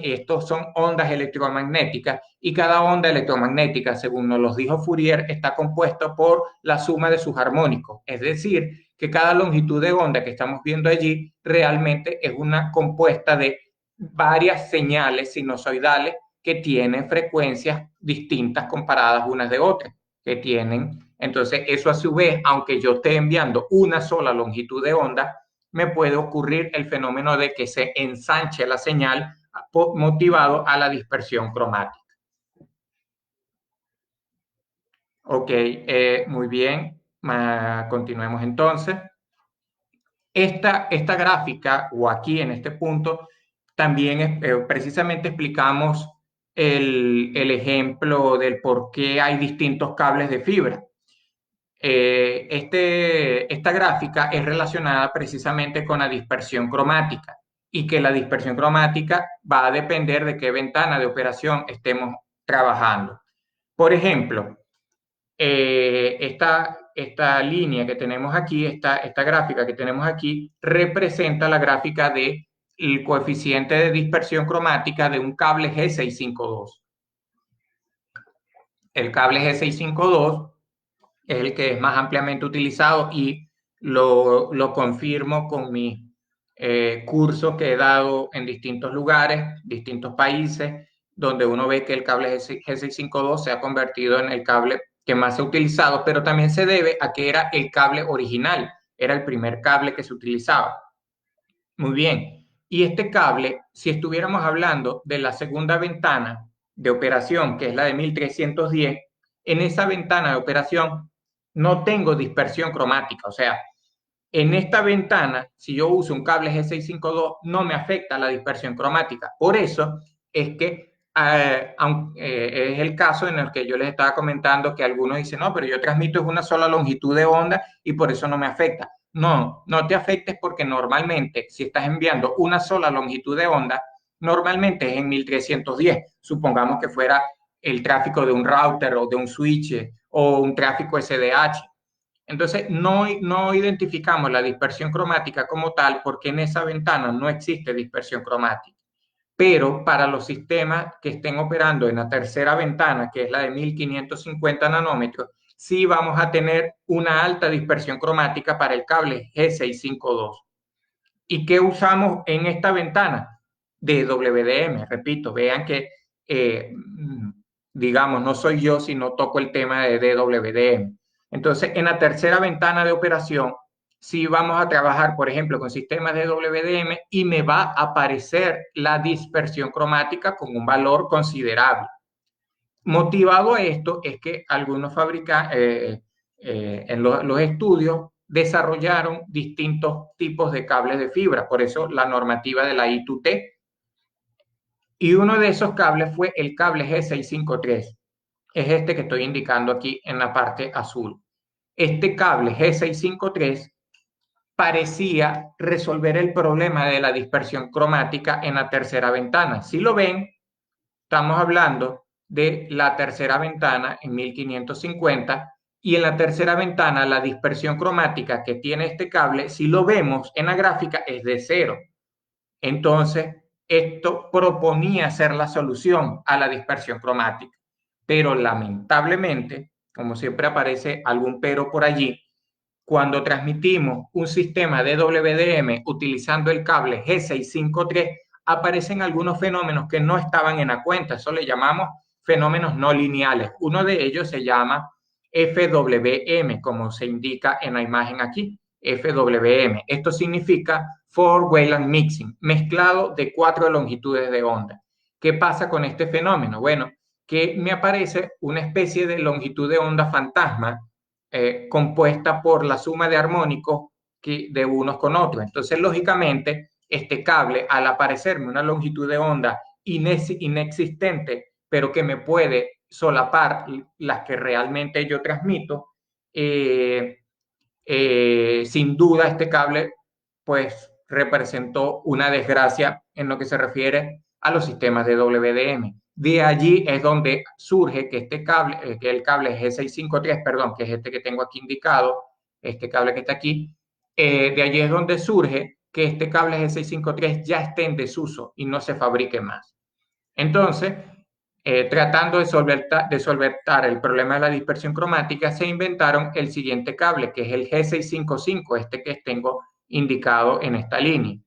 estos son ondas electromagnéticas y cada onda electromagnética, según nos lo dijo Fourier, está compuesta por la suma de sus armónicos. Es decir, que cada longitud de onda que estamos viendo allí realmente es una compuesta de varias señales sinusoidales que tienen frecuencias distintas comparadas unas de otras, que tienen. Entonces, eso a su vez, aunque yo esté enviando una sola longitud de onda, me puede ocurrir el fenómeno de que se ensanche la señal motivado a la dispersión cromática. Ok, muy bien. Continuemos entonces. Esta gráfica, o aquí en este punto, también precisamente explicamos el ejemplo del por qué hay distintos cables de fibra. Esta gráfica es relacionada precisamente con la dispersión cromática y que la dispersión cromática va a depender de qué ventana de operación estemos trabajando. Por ejemplo, esta línea que tenemos aquí, esta gráfica que tenemos aquí, representa la gráfica del coeficiente de dispersión cromática de un cable G652. El cable G652 es el que es más ampliamente utilizado y lo confirmo con mis cursos que he dado en distintos lugares, distintos países, donde uno ve que el cable G652 se ha convertido en el cable que más se ha utilizado, pero también se debe a que era el cable original, era el primer cable que se utilizaba. Muy bien. Y este cable, si estuviéramos hablando de la segunda ventana de operación, que es la de 1310, en esa ventana de operación no tengo dispersión cromática. O sea, en esta ventana, si yo uso un cable G652, no me afecta la dispersión cromática. Por eso es que es el caso en el que yo les estaba comentando que algunos dicen, no, pero yo transmito es una sola longitud de onda y por eso no me afecta. No, no te afectes porque normalmente si estás enviando una sola longitud de onda, normalmente es en 1310. Supongamos que fuera el tráfico de un router o de un switch o un tráfico SDH. Entonces, no identificamos la dispersión cromática como tal porque en esa ventana no existe dispersión cromática. Pero para los sistemas que estén operando en la tercera ventana, que es la de 1550 nanómetros, sí vamos a tener una alta dispersión cromática para el cable G652. ¿Y qué usamos en esta ventana? DWDM, repito, vean que, digamos, no soy yo si no toco el tema de DWDM. Entonces, en la tercera ventana de operación, sí vamos a trabajar, por ejemplo, con sistemas de DWDM y me va a aparecer la dispersión cromática con un valor considerable. Motivado a esto es que algunos fabricantes, en los estudios, desarrollaron distintos tipos de cables de fibra, por eso la normativa de la I2T. Y uno de esos cables fue el cable G653. Es este que estoy indicando aquí en la parte azul. Este cable G653 parecía resolver el problema de la dispersión cromática en la tercera ventana. Si lo ven, estamos hablando de la tercera ventana en 1550 y en la tercera ventana la dispersión cromática que tiene este cable, si lo vemos en la gráfica, es de 0. Entonces, esto proponía ser la solución a la dispersión cromática. Pero lamentablemente, como siempre aparece algún pero por allí, cuando transmitimos un sistema de WDM utilizando el cable G653, aparecen algunos fenómenos que no estaban en la cuenta. Eso le llamamos fenómenos no lineales. Uno de ellos se llama FWM, como se indica en la imagen aquí. FWM. Esto significa Four Wayland Mixing, mezclado de 4 longitudes de onda. ¿Qué pasa con este fenómeno? Bueno, que me aparece una especie de longitud de onda fantasma compuesta por la suma de armónicos de unos con otros. Entonces, lógicamente, este cable, al aparecerme una longitud de onda inexistente, pero que me puede solapar las que realmente yo transmito, sin duda este cable pues representó una desgracia en lo que se refiere a los sistemas de WDM. De allí es donde surge que este cable, que el cable G653, perdón, que es este que tengo aquí indicado, este cable que está aquí, de allí es donde surge que este cable G653 ya esté en desuso y no se fabrique más. Entonces, tratando de solventar el problema de la dispersión cromática, se inventaron el siguiente cable, que es el G655, este que tengo indicado en esta línea.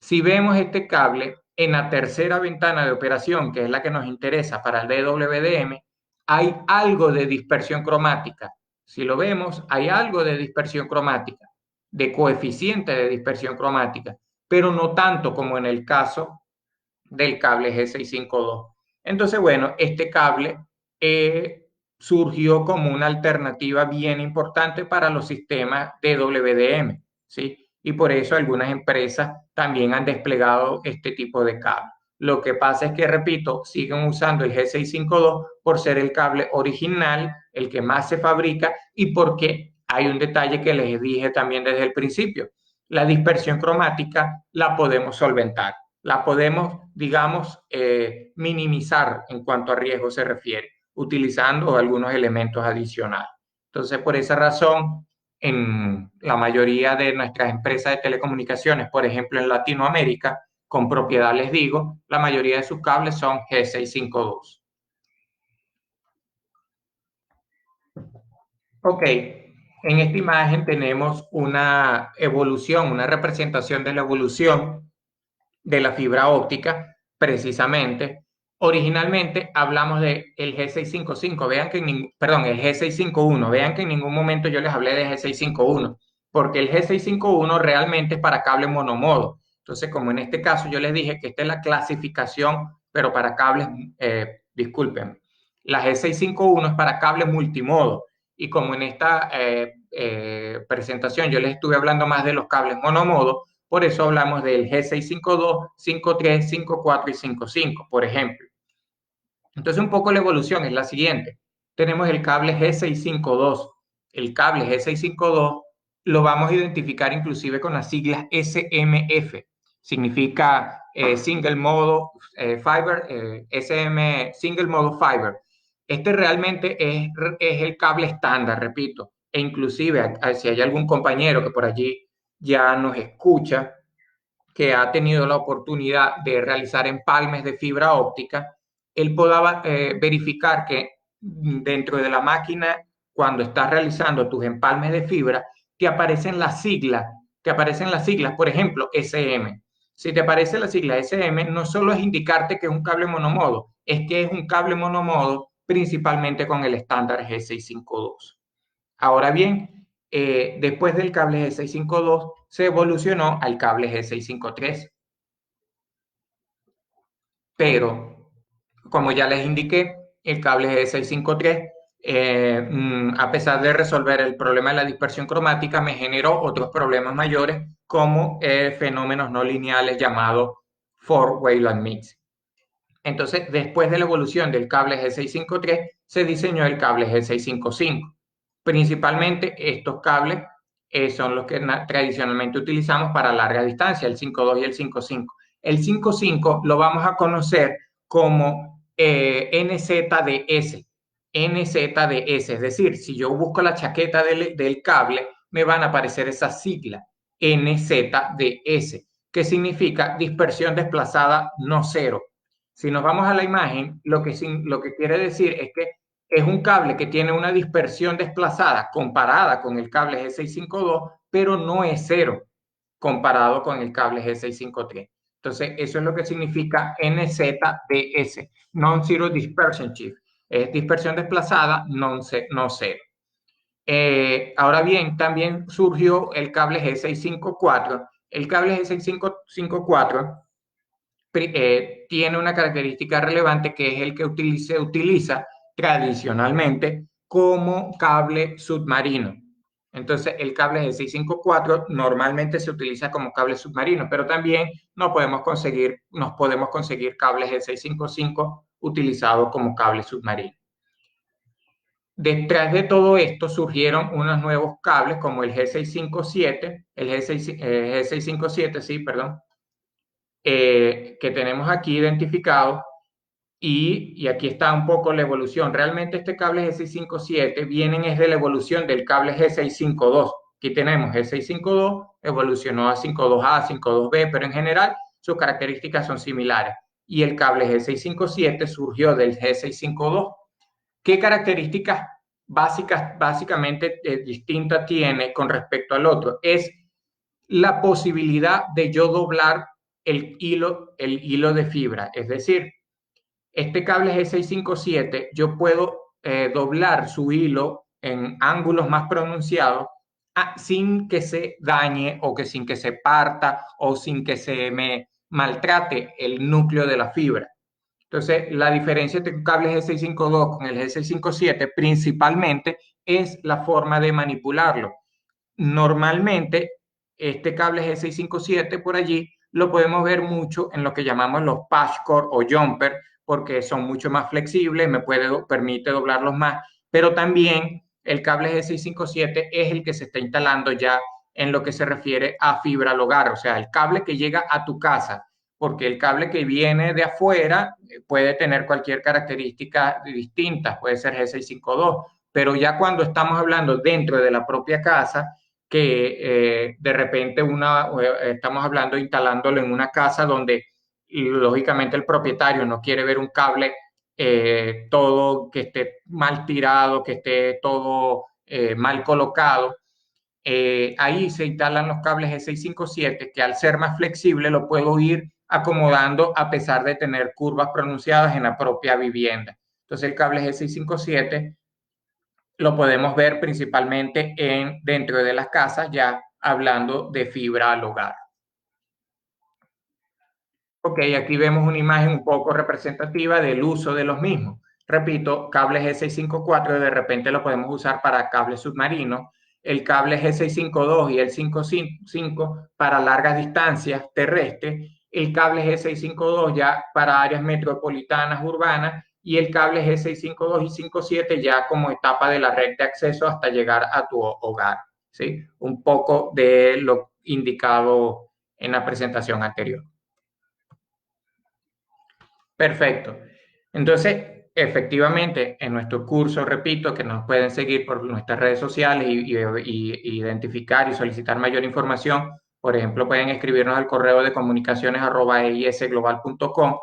Si vemos este cable en la tercera ventana de operación, que es la que nos interesa para el DWDM, hay algo de dispersión cromática. Si lo vemos, hay algo de dispersión cromática, de coeficiente de dispersión cromática, pero no tanto como en el caso del cable G652. Entonces, bueno, este cable surgió como una alternativa bien importante para los sistemas de WDM, ¿sí? Y por eso algunas empresas también han desplegado este tipo de cable. Lo que pasa es que, repito, siguen usando el G652 por ser el cable original, el que más se fabrica y porque hay un detalle que les dije también desde el principio. La dispersión cromática la podemos solventar, la podemos, digamos, minimizar en cuanto a riesgo se refiere, utilizando algunos elementos adicionales. Entonces, por esa razón, en la mayoría de nuestras empresas de telecomunicaciones, por ejemplo en Latinoamérica, con propiedad les digo, la mayoría de sus cables son G652. Ok, en esta imagen tenemos una evolución, una representación de la evolución de la fibra óptica, precisamente. Originalmente hablamos de el G655, vean que perdón, el G651, vean que en ningún momento yo les hablé de G651, porque el G651 realmente es para cable monomodo. Entonces, como en este caso yo les dije que esta es la clasificación, pero para cables, disculpen, la G651 es para cable multimodo. Y como en esta presentación yo les estuve hablando más de los cables monomodo, por eso hablamos del G652, 53, 54 y 55, por ejemplo. Entonces, un poco la evolución es la siguiente. Tenemos el cable G652. El cable G652 lo vamos a identificar inclusive con las siglas SMF. Significa Single Modo Fiber, Single Modo Fiber. Este realmente es el cable estándar, repito. E inclusive, si hay algún compañero que por allí ya nos escucha, que ha tenido la oportunidad de realizar empalmes de fibra óptica, él podrá verificar que dentro de la máquina, cuando estás realizando tus empalmes de fibra, te aparecen las siglas, por ejemplo, SM. Si te aparece la sigla SM, no solo es indicarte que es un cable monomodo, es que es un cable monomodo principalmente con el estándar G652. Ahora bien, después del cable G652 se evolucionó al cable G653. Pero, como ya les indiqué, el cable G653, a pesar de resolver el problema de la dispersión cromática, me generó otros problemas mayores como fenómenos no lineales llamados Four Wayland Mix. Entonces, después de la evolución del cable G653, se diseñó el cable G655. Principalmente estos cables son los que tradicionalmente utilizamos para larga distancia, el 5.2 y el 5.5. El 5.5 lo vamos a conocer como NZDS. NZDS, es decir, si yo busco la chaqueta del cable, me van a aparecer esas siglas, NZDS, que significa dispersión desplazada no cero. Si nos vamos a la imagen, lo que quiere decir es que es un cable que tiene una dispersión desplazada comparada con el cable G652, pero no es cero comparado con el cable G653. Entonces, eso es lo que significa NZDS, Non-Zero Dispersion Shift. Es dispersión desplazada no cero. Ahora bien, también surgió el cable G654. El cable G654 tiene una característica relevante que es el que se utiliza tradicionalmente como cable submarino. Entonces, el cable G654 normalmente se utiliza como cable submarino, pero también nos podemos conseguir cables G655 utilizados como cable submarino. Detrás de todo esto surgieron unos nuevos cables como el G657, el G657, sí, perdón, que tenemos aquí identificado y aquí está un poco la evolución. Realmente este cable G657 vienen es de la evolución del cable G652. Aquí tenemos G652, evolucionó a 52A, 52B, pero en general sus características son similares. Y el cable G657 surgió del G652. ¿Qué características básicamente distintas tiene con respecto al otro? Es la posibilidad de yo doblar el hilo de fibra. Es decir, este cable G657, yo puedo doblar su hilo en ángulos más pronunciados sin que se dañe o sin que se parta o sin que se me maltrate el núcleo de la fibra. Entonces, la diferencia entre el cable G652 con el G657 principalmente es la forma de manipularlo. Normalmente, este cable G657 por allí lo podemos ver mucho en lo que llamamos los patch cord o jumper, porque son mucho más flexibles, permite doblarlos más, pero también el cable G657 es el que se está instalando ya en lo que se refiere a fibra al hogar, o sea, el cable que llega a tu casa, porque el cable que viene de afuera puede tener cualquier característica distinta, puede ser G652, pero ya cuando estamos hablando dentro de la propia casa, que de repente estamos hablando instalándolo en una casa donde lógicamente el propietario no quiere ver un cable todo que esté mal tirado, que esté todo mal colocado. Ahí se instalan los cables E657 que al ser más flexible lo puedo ir acomodando a pesar de tener curvas pronunciadas en la propia vivienda. Entonces el cable G657 lo podemos ver principalmente dentro de las casas, ya hablando de fibra al hogar. Ok, aquí vemos una imagen un poco representativa del uso de los mismos. Repito, cable G654 de repente lo podemos usar para cables submarinos, el cable G652 y el 55 para largas distancias terrestres, el cable G652 ya para áreas metropolitanas urbanas y el cable G652 y 57 ya como etapa de la red de acceso hasta llegar a tu hogar. ¿Sí? Un poco de lo indicado en la presentación anterior. Perfecto. Entonces, efectivamente, en nuestro curso, repito, que nos pueden seguir por nuestras redes sociales y identificar y solicitar mayor información, por ejemplo, pueden escribirnos al correo de comunicaciones@eisglobal.com.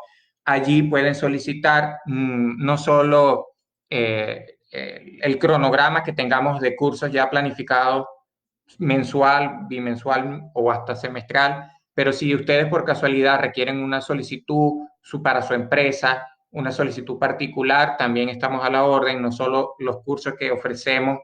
Allí pueden solicitar no solo el cronograma que tengamos de cursos ya planificados mensual, bimensual o hasta semestral, pero si ustedes por casualidad requieren una solicitud para su empresa, una solicitud particular, también estamos a la orden. No solo los cursos que ofrecemos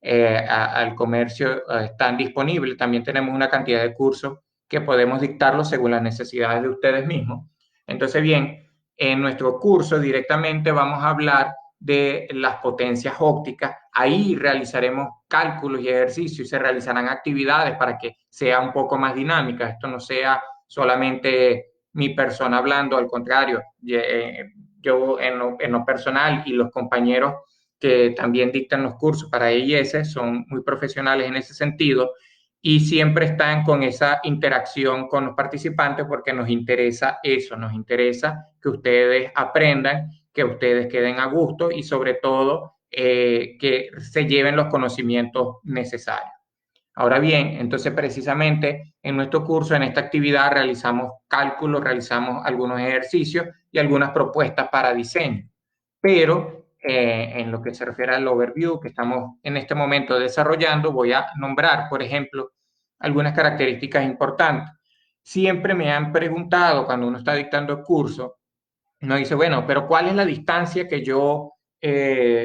al comercio están disponibles, también tenemos una cantidad de cursos que podemos dictarlos según las necesidades de ustedes mismos. Entonces, bien, en nuestro curso directamente vamos a hablar de las potencias ópticas. Ahí realizaremos cálculos y ejercicios y se realizarán actividades para que sea un poco más dinámica. Esto no sea solamente mi persona hablando, al contrario, yo en lo personal y los compañeros que también dictan los cursos para EIS son muy profesionales en ese sentido y siempre están con esa interacción con los participantes porque nos interesa eso, nos interesa que ustedes aprendan, que ustedes queden a gusto y sobre todo que se lleven los conocimientos necesarios. Ahora bien, entonces precisamente en nuestro curso, en esta actividad, realizamos cálculos, realizamos algunos ejercicios y algunas propuestas para diseño. Pero en lo que se refiere al overview que estamos en este momento desarrollando, voy a nombrar, por ejemplo, algunas características importantes. Siempre me han preguntado cuando uno está dictando el curso, uno dice, bueno, pero ¿cuál es la distancia que yo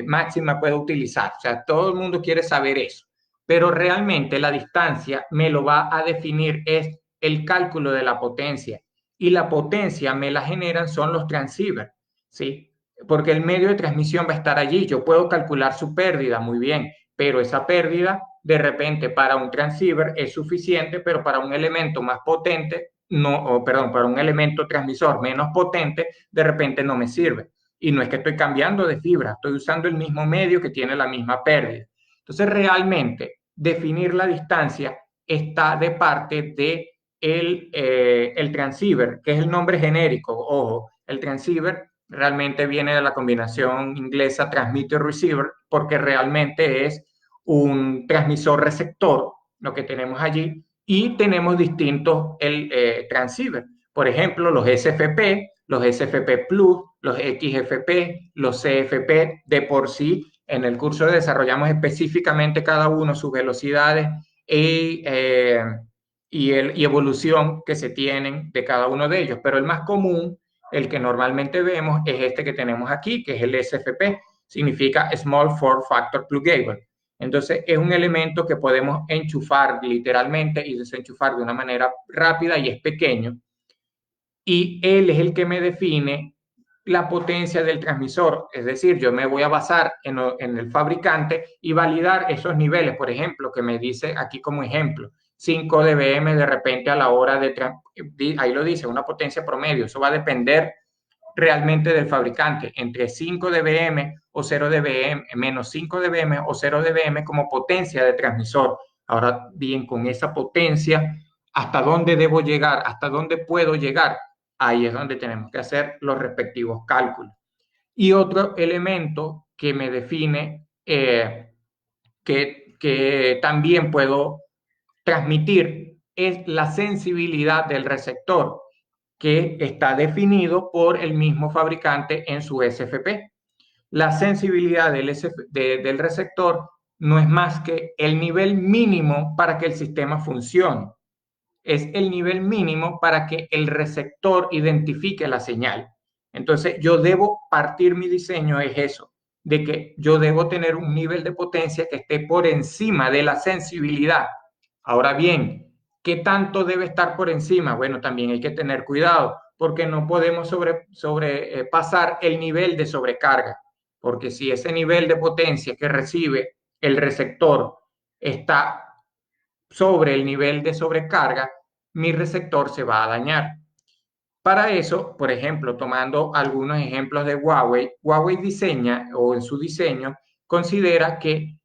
máxima puedo utilizar? O sea, todo el mundo quiere saber eso, pero realmente la distancia me lo va a definir es el cálculo de la potencia y la potencia me la generan son los transceivers, ¿sí? Porque el medio de transmisión va a estar allí. Yo puedo calcular su pérdida muy bien, pero esa pérdida de repente para un transceiver es suficiente, pero para un elemento más potente, no, o perdón, para un elemento transmisor menos potente, de repente no me sirve. Y no es que estoy cambiando de fibra, estoy usando el mismo medio que tiene la misma pérdida. Entonces, realmente, definir la distancia está de parte de el transceiver, que es el nombre genérico. Ojo, el transceiver realmente viene de la combinación inglesa transmitter-receiver, porque realmente es un transmisor receptor, lo que tenemos allí, y tenemos distintos transceivers. Por ejemplo, los SFP, los SFP Plus, los XFP, los CFP, de por sí, en el curso desarrollamos específicamente cada uno sus velocidades y evolución que se tienen de cada uno de ellos, pero el más común, el que normalmente vemos, es este que tenemos aquí, que es el SFP, significa Small Form Factor Pluggable. Entonces es un elemento que podemos enchufar literalmente y desenchufar de una manera rápida y es pequeño. Y él es el que me define la potencia del transmisor. Es decir, yo me voy a basar en el fabricante y validar esos niveles. Por ejemplo, que me dice aquí como ejemplo, 5 dBm de repente a la hora de, ahí lo dice, una potencia promedio. Eso va a depender realmente del fabricante, entre 5 dBm o 0 dBm, menos 5 dBm o 0 dBm como potencia de transmisor. Ahora bien, con esa potencia, ¿hasta dónde debo llegar? ¿Hasta dónde puedo llegar? Ahí es donde tenemos que hacer los respectivos cálculos. Y otro elemento que me define que también puedo transmitir es la sensibilidad del receptor, que está definido por el mismo fabricante en su SFP. La sensibilidad del receptor no es más que el nivel mínimo para que el sistema funcione. Es el nivel mínimo para que el receptor identifique la señal. Entonces, yo debo partir mi diseño, es eso, de que yo debo tener un nivel de potencia que esté por encima de la sensibilidad. Ahora bien, ¿qué tanto debe estar por encima? Bueno, también hay que tener cuidado, porque no podemos sobrepasar el nivel de sobrecarga, porque si ese nivel de potencia que recibe el receptor está sobre el nivel de sobrecarga, mi receptor se va a dañar. Para eso, por ejemplo, tomando algunos ejemplos de Huawei, Huawei diseña o en su diseño considera que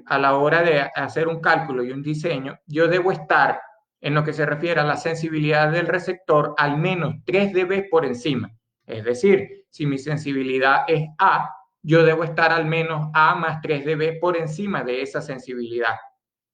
a la hora de hacer un cálculo y un diseño, yo debo estar en lo que se refiere a la sensibilidad del receptor al menos 3 dB por encima. Es decir, si mi sensibilidad es A, yo debo estar al menos A más 3 dB por encima de esa sensibilidad.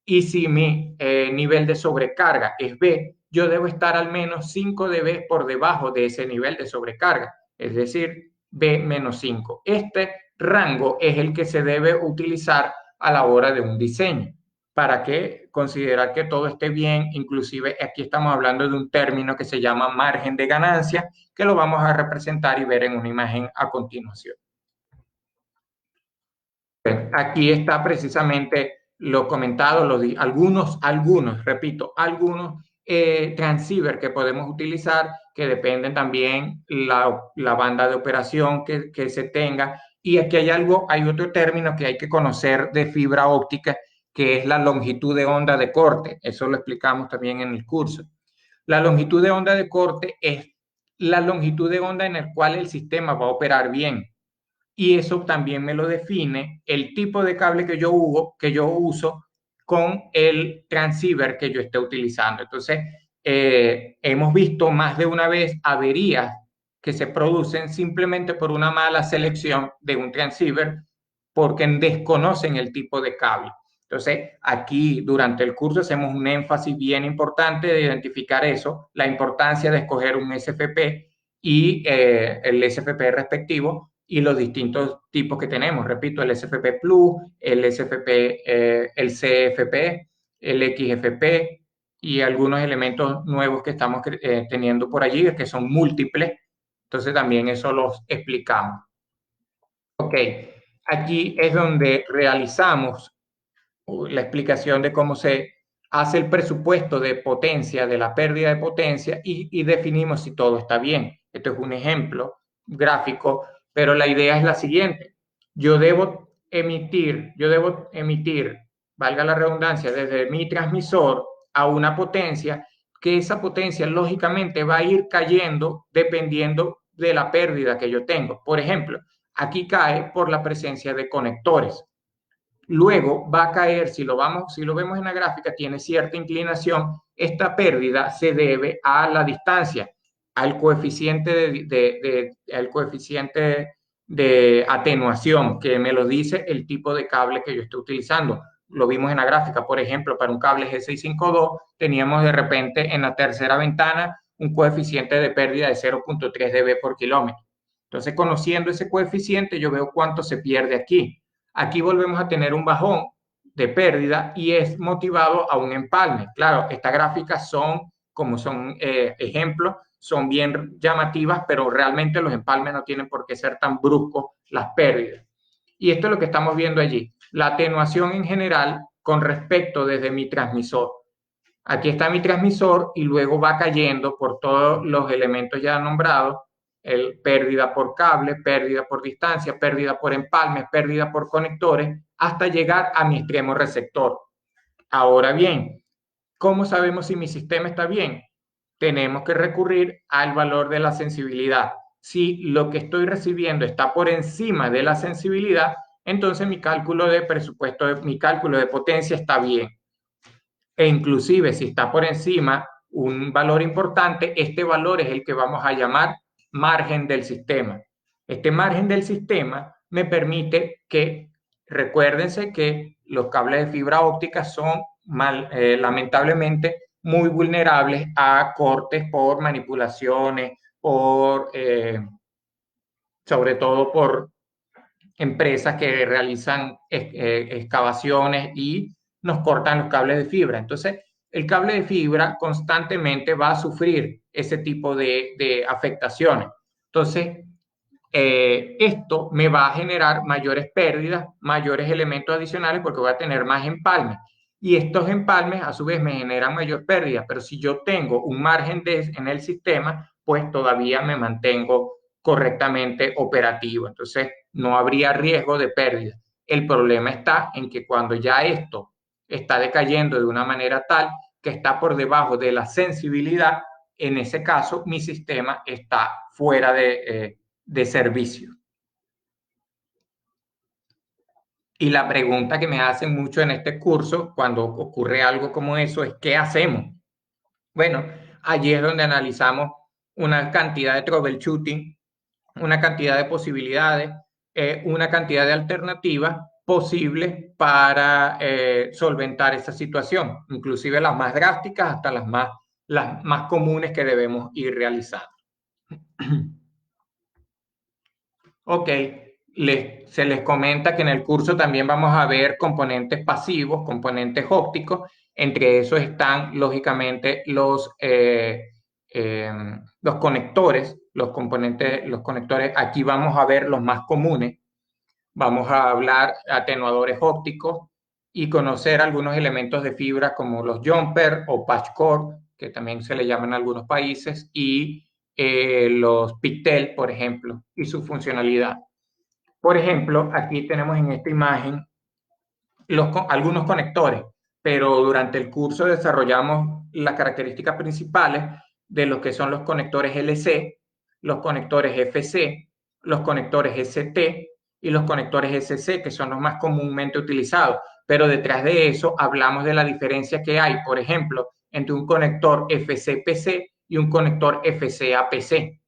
Y si mi nivel de sobrecarga es B, yo debo estar al menos 5 dB por debajo de ese nivel de sobrecarga, es decir, B menos 5. Este rango es el que se debe utilizar a la hora de un diseño para que considerar que todo esté bien. Inclusive aquí estamos hablando de un término que se llama margen de ganancia, que lo vamos a representar y ver en una imagen a continuación. Aquí está precisamente lo comentado, repito, algunos transceivers que podemos utilizar que dependen también la banda de operación que se tenga. Y aquí hay otro término que hay que conocer de fibra óptica, que es la longitud de onda de corte. Eso lo explicamos también en el curso. La longitud de onda de corte es la longitud de onda en la cual el sistema va a operar bien. Y eso también me lo define el tipo de cable que yo uso con el transceiver que yo esté utilizando. Entonces, hemos visto más de una vez averías que se producen simplemente por una mala selección de un transceiver porque desconocen el tipo de cable. Entonces, aquí durante el curso hacemos un énfasis bien importante de identificar eso, la importancia de escoger un SFP y el SFP respectivo y los distintos tipos que tenemos. Repito, el SFP Plus, el SFP, el CFP, el XFP y algunos elementos nuevos que estamos teniendo por allí, que son múltiples. Entonces también eso los explicamos. Ok, aquí es donde realizamos la explicación de cómo se hace el presupuesto de potencia, de la pérdida de potencia y definimos si todo está bien. Esto es un ejemplo gráfico, pero la idea es la siguiente. Yo debo emitir, valga la redundancia, desde mi transmisor a una potencia, que esa potencia lógicamente va a ir cayendo dependiendo de la pérdida que yo tengo. Por ejemplo, aquí cae por la presencia de conectores. Luego va a caer, si lo vemos en la gráfica, tiene cierta inclinación. Esta pérdida se debe a la distancia, al coeficiente al coeficiente de atenuación, que me lo dice el tipo de cable que yo estoy utilizando. Lo vimos en la gráfica, por ejemplo, para un cable G652 teníamos de repente en la tercera ventana un coeficiente de pérdida de 0.3 dB por kilómetro. Entonces, conociendo ese coeficiente, yo veo cuánto se pierde aquí. Aquí volvemos a tener un bajón de pérdida y es motivado a un empalme. Claro, estas gráficas son, como son ejemplos, son bien llamativas, pero realmente los empalmes no tienen por qué ser tan bruscos las pérdidas. Y esto es lo que estamos viendo allí, la atenuación en general con respecto desde mi transmisor. Aquí está mi transmisor y luego va cayendo por todos los elementos ya nombrados, pérdida por cable, pérdida por distancia, pérdida por empalmes, pérdida por conectores, hasta llegar a mi extremo receptor. Ahora bien, ¿cómo sabemos si mi sistema está bien? Tenemos que recurrir al valor de la sensibilidad. Si lo que estoy recibiendo está por encima de la sensibilidad, entonces mi cálculo de presupuesto, mi cálculo de potencia está bien. E inclusive si está por encima un valor importante, este valor es el que vamos a llamar margen del sistema. Este margen del sistema me permite que Recuérdense que los cables de fibra óptica son lamentablemente muy vulnerables a cortes por manipulaciones, sobre todo por empresas que realizan excavaciones y nos cortan los cables de fibra. Entonces, el cable de fibra constantemente va a sufrir ese tipo de afectaciones. Entonces, esto me va a generar mayores pérdidas, mayores elementos adicionales porque voy a tener más empalmes. Y estos empalmes a su vez me generan mayor pérdida, pero si yo tengo un margen en el sistema, pues todavía me mantengo correctamente operativo. Entonces, no habría riesgo de pérdida. El problema está en que cuando ya esto está decayendo de una manera tal que está por debajo de la sensibilidad, en ese caso mi sistema está fuera de servicio. Y la pregunta que me hacen mucho en este curso cuando ocurre algo como eso es, ¿qué hacemos? Bueno, allí es donde analizamos una cantidad de troubleshooting, una cantidad de posibilidades, una cantidad de alternativas posibles para solventar esa situación, inclusive las más drásticas hasta las más comunes que debemos ir realizando. Ok, se les comenta que en el curso también vamos a ver componentes pasivos, componentes ópticos. Entre esos están, lógicamente, los conectores, los componentes, los conectores. Aquí vamos a ver los más comunes. Vamos a hablar atenuadores ópticos y conocer algunos elementos de fibra como los jumper o patch cord, que también se le llaman en algunos países, y los pigtail, por ejemplo, y su funcionalidad. Por ejemplo, aquí tenemos en esta imagen algunos conectores, pero durante el curso desarrollamos las características principales de lo que son los conectores LC, los conectores FC, los conectores ST y los conectores SC, que son los más comúnmente utilizados. Pero detrás de eso hablamos de la diferencia que hay, por ejemplo, entre un conector FC-PC y un conector FC-APC.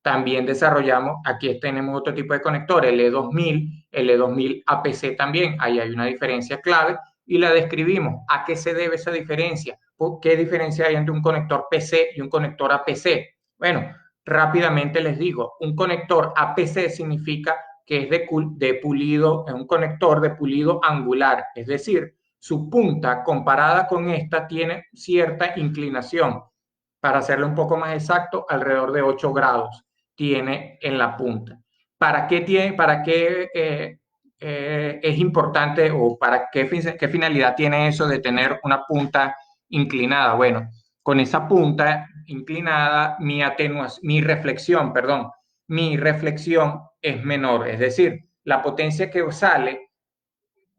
También desarrollamos, aquí tenemos otro tipo de conector, L2000, L2000 APC también, ahí hay una diferencia clave y la describimos. ¿A qué se debe esa diferencia? ¿Qué diferencia hay entre un conector PC y un conector APC? Bueno, rápidamente les digo, un conector APC significa que es de pulido, es un conector de pulido angular, es decir, su punta comparada con esta tiene cierta inclinación. Para hacerlo un poco más exacto, alrededor de 8 grados tiene en la punta. ¿Para qué es importante o para qué finalidad tiene eso de tener una punta inclinada? Bueno, con esa punta inclinada, mi reflexión es menor, es decir, la potencia que sale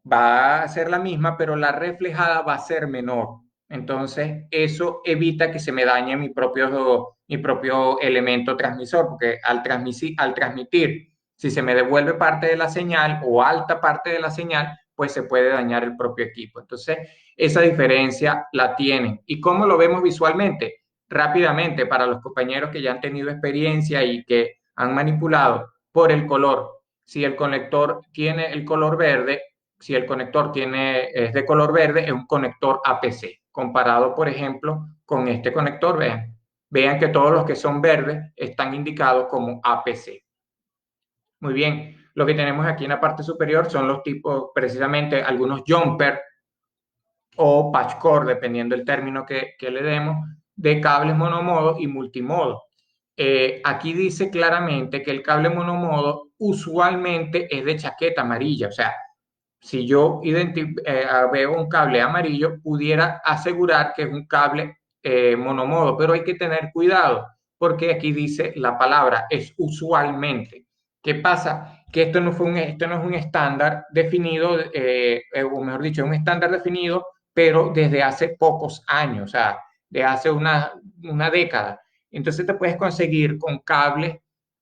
va a ser la misma, pero la reflejada va a ser menor. Entonces, eso evita que se me dañe mi propio elemento transmisor, porque al transmitir, si se me devuelve parte de la señal o alta parte de la señal, pues se puede dañar el propio equipo. Entonces, esa diferencia la tienen. ¿Y cómo lo vemos visualmente? Rápidamente, para los compañeros que ya han tenido experiencia y que han manipulado por el color. Si el conector tiene el color verde, si el conector es de color verde, es un conector APC. Comparado, por ejemplo, con este conector, vean que todos los que son verdes están indicados como APC. Muy bien, lo que tenemos aquí en la parte superior son los tipos, precisamente algunos jumper o patch cord, dependiendo del término que le demos, de cables monomodo y multimodo. Aquí dice claramente que el cable monomodo usualmente es de chaqueta amarilla, o sea, si yo veo un cable amarillo, pudiera asegurar que es un cable monomodo, pero hay que tener cuidado porque aquí dice la palabra es usualmente. ¿Qué pasa? Que esto no es un estándar definido, o mejor dicho, es un estándar definido, pero desde hace pocos años, o sea, de hace una década. Entonces te puedes conseguir con cables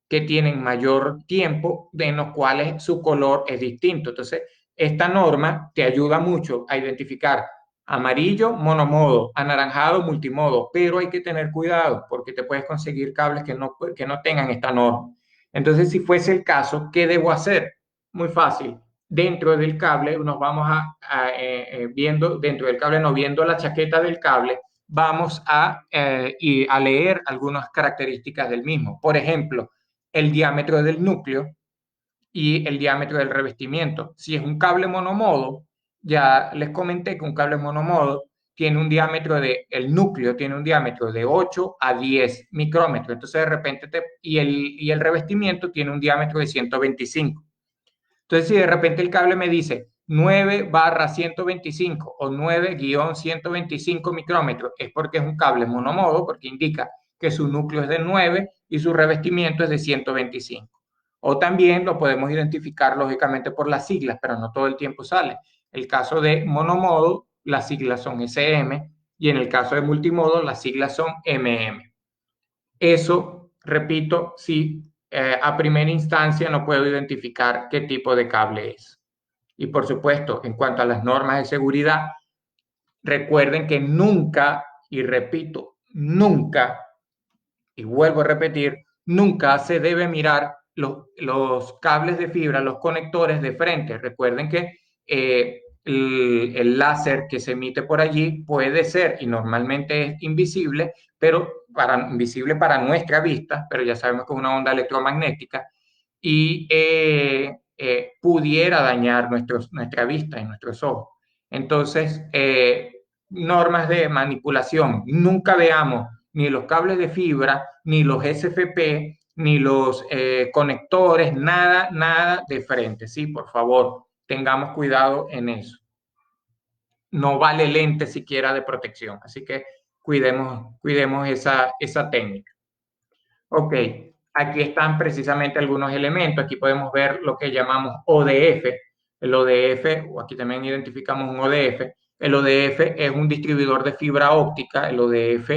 que tienen mayor tiempo, en los cuales su color es distinto. Entonces, esta norma te ayuda mucho a identificar amarillo, monomodo, anaranjado, multimodo, pero hay que tener cuidado porque te puedes conseguir cables que no tengan esta norma. Entonces, si fuese el caso, ¿qué debo hacer? Muy fácil. dentro del cable nos vamos viendo, dentro del cable, no viendo la chaqueta del cable, vamos a leer algunas características del mismo. Por ejemplo, el diámetro del núcleo y el diámetro del revestimiento. Si es un cable monomodo, ya les comenté que un cable monomodo tiene un diámetro el núcleo tiene un diámetro de 8 a 10 micrómetros. Entonces, de repente, y el revestimiento tiene un diámetro de 125. Entonces, si de repente el cable me dice 9/125 o 9-125 micrómetros, es porque es un cable monomodo, porque indica que su núcleo es de 9 y su revestimiento es de 125. O también lo podemos identificar lógicamente por las siglas, pero no todo el tiempo sale. El caso de monomodo, las siglas son SM, y en el caso de multimodo, las siglas son MM. Eso, repito, si a primera instancia no puedo identificar qué tipo de cable es. Y por supuesto, en cuanto a las normas de seguridad, recuerden que nunca, y repito, nunca, y vuelvo a repetir, nunca se debe mirar los cables de fibra, los conectores de frente. Recuerden que el láser que se emite por allí puede ser, y normalmente es invisible, pero invisible para nuestra vista, pero ya sabemos que es una onda electromagnética, y pudiera dañar nuestra vista y nuestros ojos. Entonces, normas de manipulación, nunca veamos ni los cables de fibra, ni los SFP, ni los conectores, nada, nada de frente, ¿sí? Por favor, tengamos cuidado en eso. No vale lente siquiera de protección, así que cuidemos esa técnica. Ok, aquí están precisamente algunos elementos. Aquí podemos ver lo que llamamos ODF. El ODF, o aquí también identificamos un ODF. El ODF es un distribuidor de fibra óptica. El ODF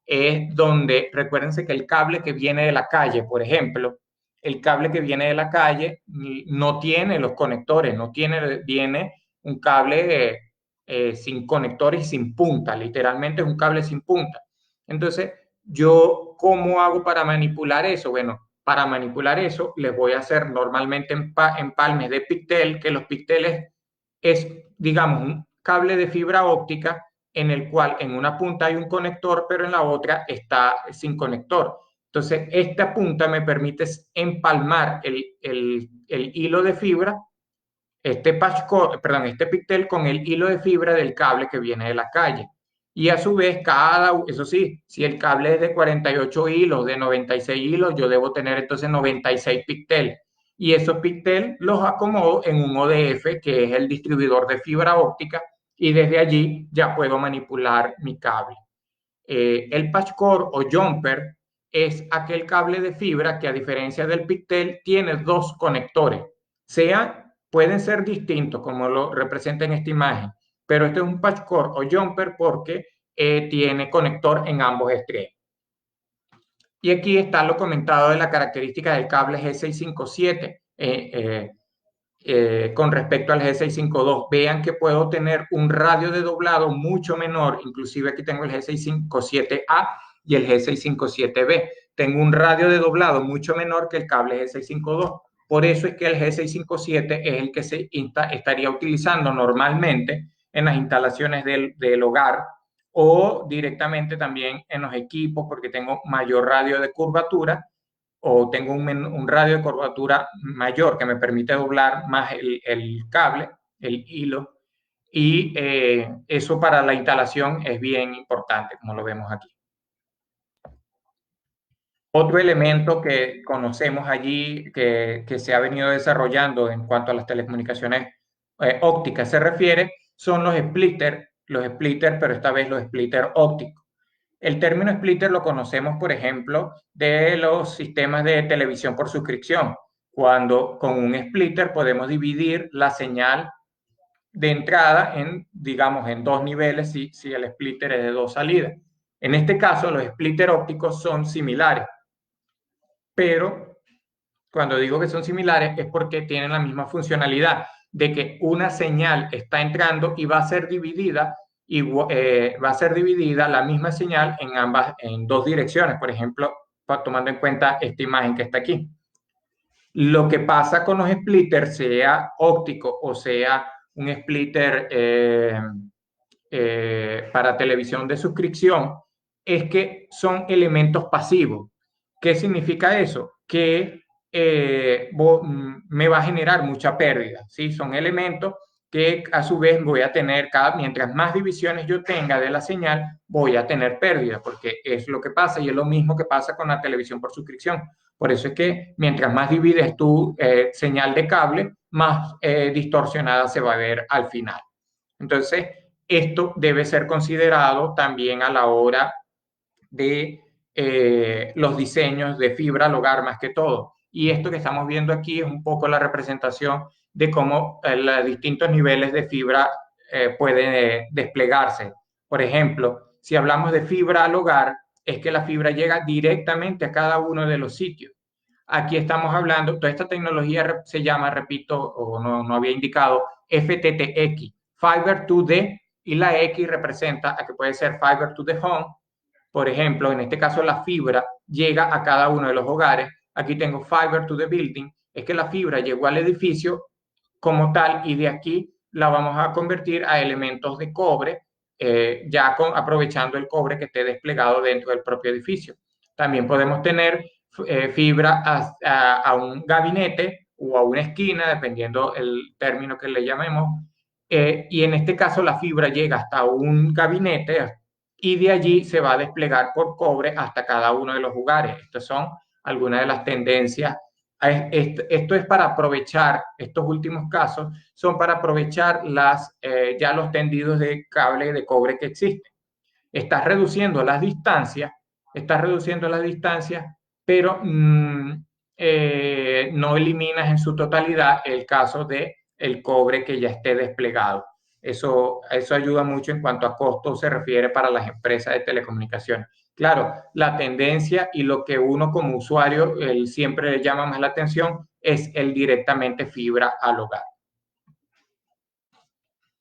es donde, recuérdense que el cable que viene de la calle, por ejemplo, el cable que viene de la calle no tiene los conectores, viene un cable sin conectores y sin punta. Literalmente es un cable sin punta. Entonces, yo, ¿cómo hago para manipular eso? Bueno, para manipular eso, les voy a hacer normalmente empalmes de pictel, que los picteles es, digamos, un cable de fibra óptica en el cual en una punta hay un conector, pero en la otra está sin conector. Entonces, esta punta me permite empalmar el hilo de fibra, este pictel con el hilo de fibra del cable que viene de la calle. Y a su vez, eso sí, si el cable es de 48 hilos, de 96 hilos, yo debo tener entonces 96 píxeles. Y esos píxeles los acomodo en un ODF, que es el distribuidor de fibra óptica, y desde allí ya puedo manipular mi cable. El patch cord o jumper es aquel cable de fibra que, a diferencia del píxel, tiene dos conectores. Pueden ser distintos, como lo representa en esta imagen, pero este es un patch cord o jumper porque tiene conector en ambos extremos. Y aquí está lo comentado de la característica del cable G657 con respecto al G652. Vean que puedo tener un radio de doblado mucho menor, inclusive aquí tengo el G657A y el G657B. Tengo un radio de doblado mucho menor que el cable G652. Por eso es que el G657 es el que se estaría utilizando normalmente en las instalaciones del hogar, o directamente también en los equipos, porque tengo mayor radio de curvatura, o tengo un radio de curvatura mayor que me permite doblar más el cable, el hilo, y eso para la instalación es bien importante, como lo vemos aquí. Otro elemento que conocemos allí, que se ha venido desarrollando en cuanto a las telecomunicaciones ópticas se refiere, son los splitters, pero esta vez los splitters ópticos. El término splitter lo conocemos, por ejemplo, de los sistemas de televisión por suscripción, cuando con un splitter podemos dividir la señal de entrada digamos, en dos niveles, si el splitter es de dos salidas. En este caso, los splitters ópticos son similares, pero cuando digo que son similares es porque tienen la misma funcionalidad de que una señal está entrando y va a ser dividida, la misma señal en dos direcciones. Por ejemplo, tomando en cuenta esta imagen que está aquí. Lo que pasa con los splitters, sea óptico o sea un splitter para televisión de suscripción, es que son elementos pasivos. ¿Qué significa eso? Que me va a generar mucha pérdida, ¿sí? Son elementos que a su vez voy a tener, mientras más divisiones yo tenga de la señal, voy a tener pérdida, porque es lo que pasa y es lo mismo que pasa con la televisión por suscripción. Por eso es que mientras más divides tu señal de cable, más distorsionada se va a ver al final. Entonces, esto debe ser considerado también a la hora de los diseños de fibra al hogar más que todo. Y esto que estamos viendo aquí es un poco la representación de cómo los distintos niveles de fibra pueden desplegarse. Por ejemplo, si hablamos de fibra al hogar, es que la fibra llega directamente a cada uno de los sitios. Aquí estamos hablando, toda esta tecnología se llama, repito, o no había indicado, FTTX, Fiber to the, y la X representa a que puede ser Fiber to the Home. Por ejemplo, en este caso la fibra llega a cada uno de los hogares. Aquí tengo Fiber to the Building, es que la fibra llegó al edificio como tal y de aquí la vamos a convertir a elementos de cobre, aprovechando el cobre que esté desplegado dentro del propio edificio. También podemos tener fibra a un gabinete o a una esquina, dependiendo el término que le llamemos. Y en este caso la fibra llega hasta un gabinete y de allí se va a desplegar por cobre hasta cada uno de los hogares. Estas son algunas de las tendencias. Esto es para aprovechar, estos últimos casos son para aprovechar ya los tendidos de cable de cobre que existen. Estás reduciendo las distancias, pero no eliminas en su totalidad el caso de el cobre que ya esté desplegado. Eso ayuda mucho en cuanto a costo se refiere para las empresas de telecomunicaciones. Claro, la tendencia y lo que uno como usuario siempre le llama más la atención es el directamente fibra al hogar.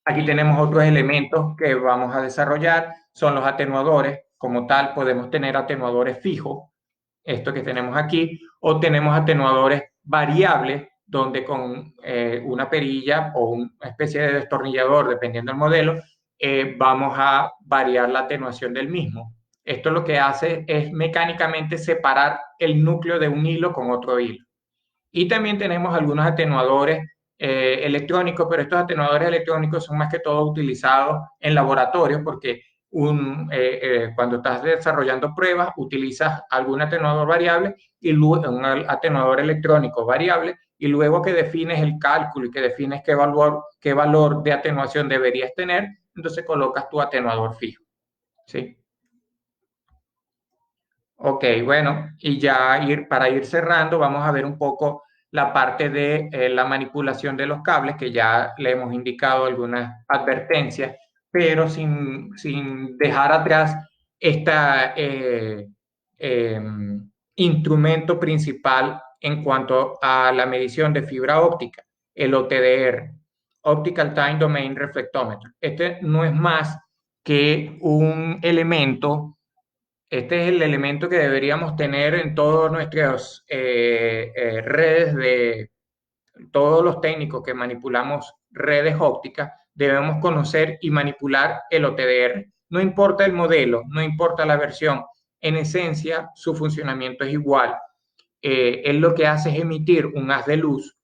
Aquí tenemos otros elementos que vamos a desarrollar, son los atenuadores. Como tal, podemos tener atenuadores fijos, esto que tenemos aquí, o tenemos atenuadores variables, donde con una perilla o una especie de destornillador, dependiendo del modelo, vamos a variar la atenuación del mismo. Esto lo que hace es mecánicamente separar el núcleo de un hilo con otro hilo. Y también tenemos algunos atenuadores electrónicos, pero estos atenuadores electrónicos son más que todo utilizados en laboratorios porque cuando estás desarrollando pruebas utilizas algún atenuador variable y luego un atenuador electrónico variable y luego que defines el cálculo y que defines qué valor de atenuación deberías tener, entonces colocas tu atenuador fijo. ¿Sí? Ok, bueno, y ya para ir cerrando, vamos a ver un poco la parte de la manipulación de los cables, que ya le hemos indicado algunas advertencias, pero sin dejar atrás este instrumento principal en cuanto a la medición de fibra óptica, el OTDR, Optical Time Domain Reflectometer. Este no es más que un elemento. Este es el elemento que deberíamos tener en todas nuestras redes de todos los técnicos que manipulamos redes ópticas. Debemos conocer y manipular el OTDR. No importa el modelo, no importa la versión. En esencia, su funcionamiento es igual. Él lo que hace es emitir un haz de luz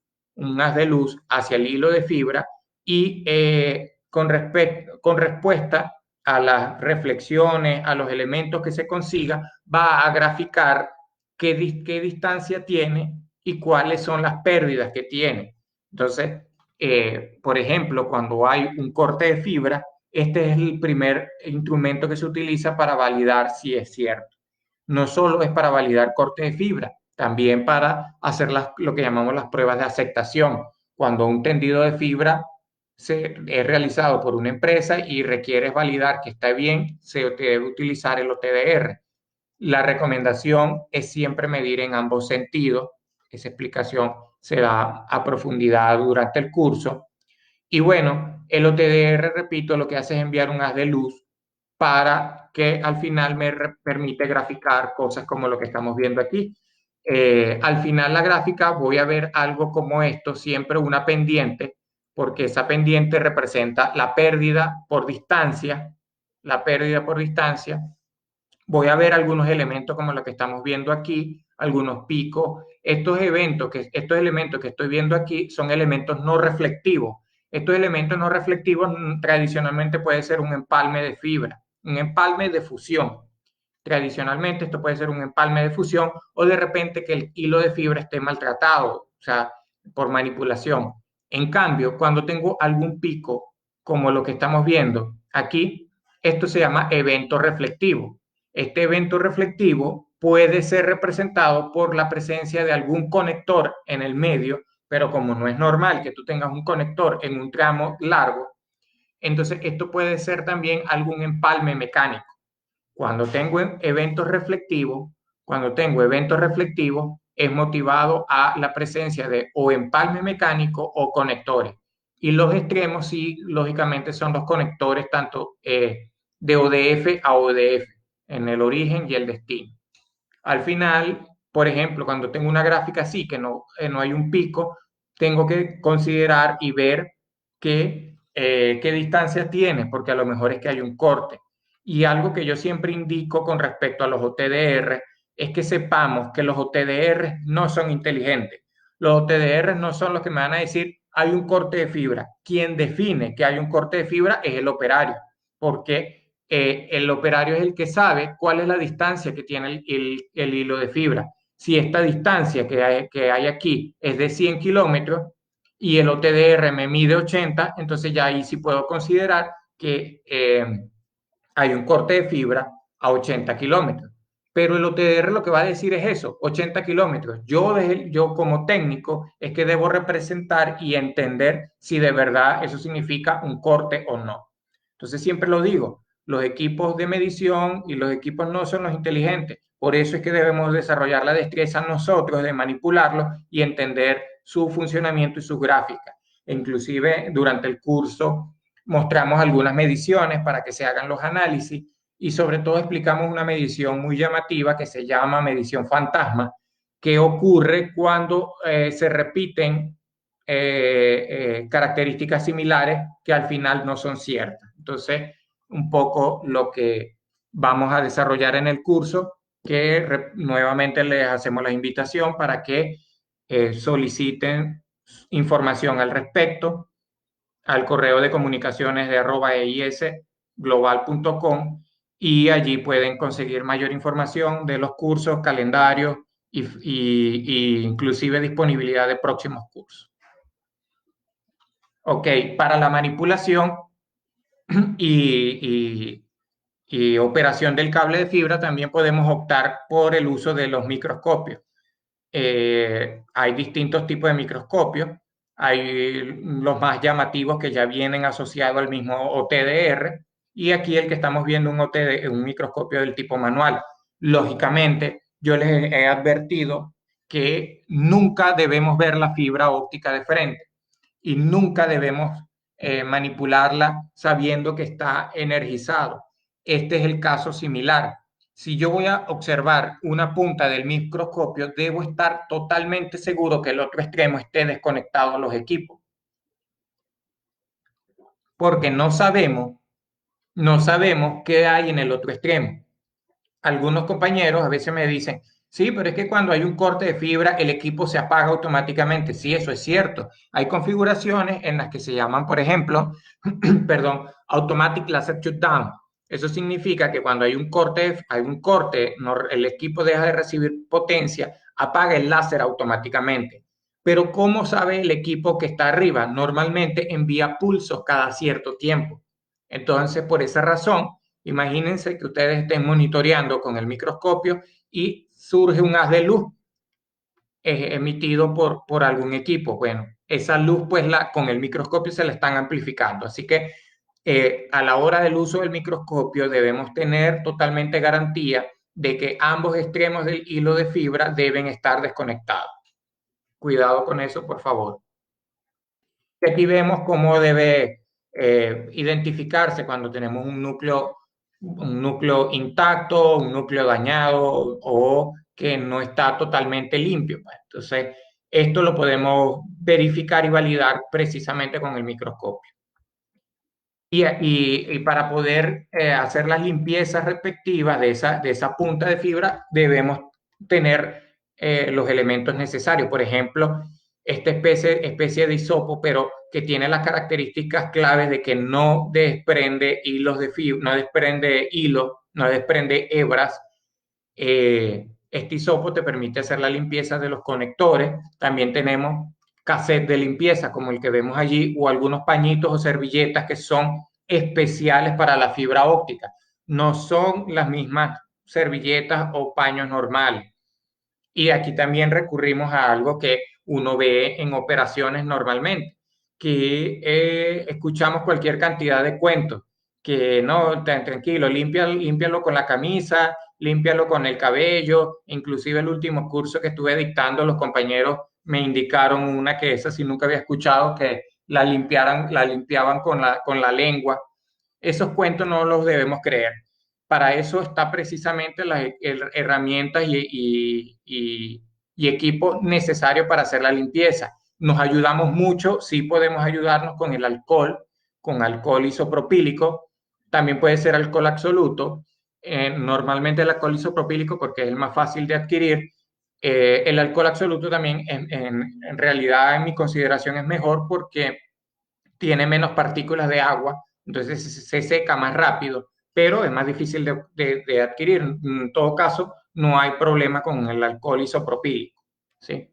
hacia el hilo de fibra y con respuesta a las reflexiones, a los elementos que se consiga, va a graficar qué distancia tiene y cuáles son las pérdidas que tiene. Entonces, por ejemplo, cuando hay un corte de fibra, este es el primer instrumento que se utiliza para validar si es cierto. No solo es para validar corte de fibra, también para hacer lo que llamamos las pruebas de aceptación. Cuando un tendido de fibra es realizado por una empresa y requiere validar que está bien, se debe utilizar el OTDR. La recomendación es siempre medir en ambos sentidos. Esa explicación se da a profundidad durante el curso. Y bueno, el OTDR, repito, lo que hace es enviar un haz de luz para que al final me permite graficar cosas como lo que estamos viendo aquí. Al final la gráfica voy a ver algo como esto, siempre una pendiente, porque esa pendiente representa la pérdida por distancia. Voy a ver algunos elementos como los que estamos viendo aquí, algunos picos. Estos elementos que estoy viendo aquí son elementos no reflectivos. Estos elementos no reflectivos tradicionalmente puede ser un empalme de fibra, un empalme de fusión. Tradicionalmente esto puede ser un empalme de fusión o de repente que el hilo de fibra esté maltratado, o sea, por manipulación. En cambio, cuando tengo algún pico, como lo que estamos viendo aquí, esto se llama evento reflectivo. Este evento reflectivo puede ser representado por la presencia de algún conector en el medio, pero como no es normal que tú tengas un conector en un tramo largo, entonces esto puede ser también algún empalme mecánico. Cuando tengo eventos reflectivos, cuando tengo eventos reflectivos, es motivado a la presencia de o empalme mecánico o conectores. Y los extremos, sí, lógicamente son los conectores tanto de ODF a ODF, en el origen y el destino. Al final, por ejemplo, cuando tengo una gráfica así, que no hay un pico, tengo que considerar y ver qué distancia tiene, porque a lo mejor es que hay un corte. Y algo que yo siempre indico con respecto a los OTDR es que sepamos que los OTDR no son inteligentes. Los OTDR no son los que me van a decir hay un corte de fibra. Quien define que hay un corte de fibra es el operario, porque el operario es el que sabe cuál es la distancia que tiene el hilo de fibra. Si esta distancia que hay aquí es de 100 kilómetros y el OTDR me mide 80, entonces ya ahí sí puedo considerar que hay un corte de fibra a 80 kilómetros. Pero el OTDR lo que va a decir es eso, 80 kilómetros. Yo como técnico es que debo representar y entender si de verdad eso significa un corte o no. Entonces siempre lo digo, los equipos de medición y los equipos no son los inteligentes. Por eso es que debemos desarrollar la destreza nosotros de manipularlos y entender su funcionamiento y sus gráficas. Inclusive durante el curso mostramos algunas mediciones para que se hagan los análisis y sobre todo explicamos una medición muy llamativa que se llama medición fantasma, que ocurre cuando se repiten características similares que al final no son ciertas. Entonces, un poco lo que vamos a desarrollar en el curso, que nuevamente les hacemos la invitación para que soliciten información al respecto al correo de comunicaciones de @eisglobal.com y allí pueden conseguir mayor información de los cursos, calendarios y inclusive disponibilidad de próximos cursos. Ok, para la manipulación y, y operación del cable de fibra también podemos optar por el uso de los microscopios. Hay distintos tipos de microscopios. Hay los más llamativos que ya vienen asociados al mismo OTDR y aquí el que estamos viendo un microscopio del tipo manual. Lógicamente, yo les he advertido que nunca debemos ver la fibra óptica de frente y nunca debemos manipularla sabiendo que está energizado. Este es el caso similar. Si yo voy a observar una punta del microscopio, debo estar totalmente seguro que el otro extremo esté desconectado a los equipos, porque no sabemos qué hay en el otro extremo. Algunos compañeros a veces me dicen, sí, pero es que cuando hay un corte de fibra, el equipo se apaga automáticamente. Sí, eso es cierto. Hay configuraciones en las que se llaman, por ejemplo, perdón, Automatic Laser Shutdown. Eso significa que cuando hay un corte, el equipo deja de recibir potencia, apaga el láser automáticamente. Pero ¿cómo sabe el equipo que está arriba? Normalmente envía pulsos cada cierto tiempo. Entonces, por esa razón, imagínense que ustedes estén monitoreando con el microscopio y surge un haz de luz emitido por algún equipo. Bueno, esa luz pues con el microscopio se la están amplificando. Así que a la hora del uso del microscopio debemos tener totalmente garantía de que ambos extremos del hilo de fibra deben estar desconectados. Cuidado con eso, por favor. Y aquí vemos cómo debe identificarse cuando tenemos un núcleo intacto, un núcleo dañado o que no está totalmente limpio, pues. Entonces, esto lo podemos verificar y validar precisamente con el microscopio. Y para poder hacer las limpiezas respectivas de esa punta de fibra, debemos tener los elementos necesarios. Por ejemplo, esta especie de hisopo, pero que tiene las características claves de que no desprende hilos de fibra, no desprende hilos, no desprende hebras. Este hisopo te permite hacer la limpieza de los conectores. También tenemos cassette de limpieza, como el que vemos allí, o algunos pañitos o servilletas que son especiales para la fibra óptica. No son las mismas servilletas o paños normales. Y aquí también recurrimos a algo que uno ve en operaciones normalmente, que escuchamos cualquier cantidad de cuentos, que no, tranquilo, límpialo con la camisa, límpialo con el cabello. Inclusive el último curso que estuve dictando, los compañeros me indicaron una que esa sí nunca había escuchado, que la limpiaban con la lengua. Esos cuentos no los debemos creer. Para eso está precisamente las herramientas y equipo necesario para hacer la limpieza. Nos ayudamos mucho, sí podemos ayudarnos con alcohol isopropílico, también puede ser alcohol absoluto. Normalmente el alcohol isopropílico, porque es el más fácil de adquirir. El alcohol absoluto también, en realidad, en mi consideración, es mejor porque tiene menos partículas de agua, entonces se seca más rápido, pero es más difícil de adquirir. En todo caso, no hay problema con el alcohol isopropílico, ¿sí?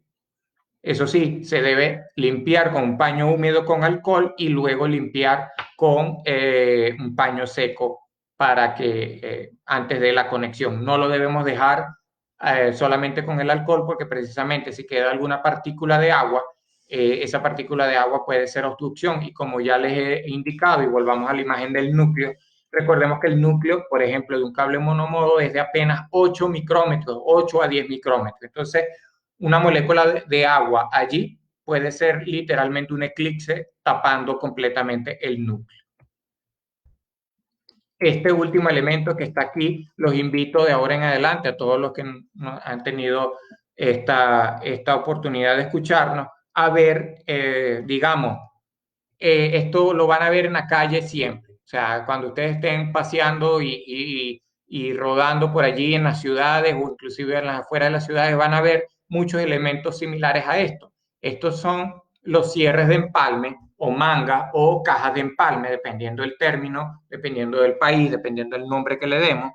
Eso sí, se debe limpiar con un paño húmedo con alcohol y luego limpiar con un paño seco para que antes de la conexión. No lo debemos dejar solamente con el alcohol, porque precisamente si queda alguna partícula de agua, esa partícula de agua puede ser obstrucción. Y como ya les he indicado, y volvamos a la imagen del núcleo, recordemos que el núcleo, por ejemplo, de un cable monomodo es de apenas 8 micrómetros, 8 a 10 micrómetros. Entonces, una molécula de agua allí puede ser literalmente un eclipse tapando completamente el núcleo. Este último elemento que está aquí, los invito de ahora en adelante a todos los que han tenido esta oportunidad de escucharnos, a ver, digamos, esto lo van a ver en la calle siempre. O sea, cuando ustedes estén paseando y rodando por allí en las ciudades o inclusive en las afueras de las ciudades, van a ver muchos elementos similares a esto. Estos son los cierres de empalme o manga o cajas de empalme, dependiendo del término, dependiendo del país, dependiendo del nombre que le demos.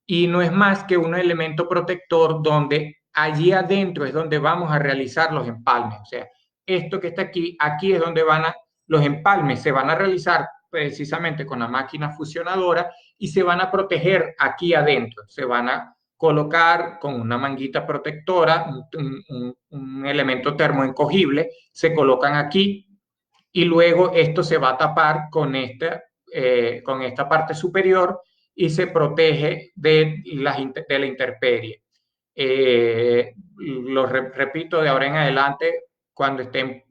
Y no es más que un elemento protector donde allí adentro es donde vamos a realizar los empalmes. O sea, esto que está aquí, aquí es donde los empalmes se van a realizar precisamente con la máquina fusionadora y se van a proteger aquí adentro. Se van a colocar con una manguita protectora, un elemento termoencogible, se colocan aquí y luego esto se va a tapar con esta parte superior y se protege de la intemperie. Repito, de ahora en adelante, cuando estén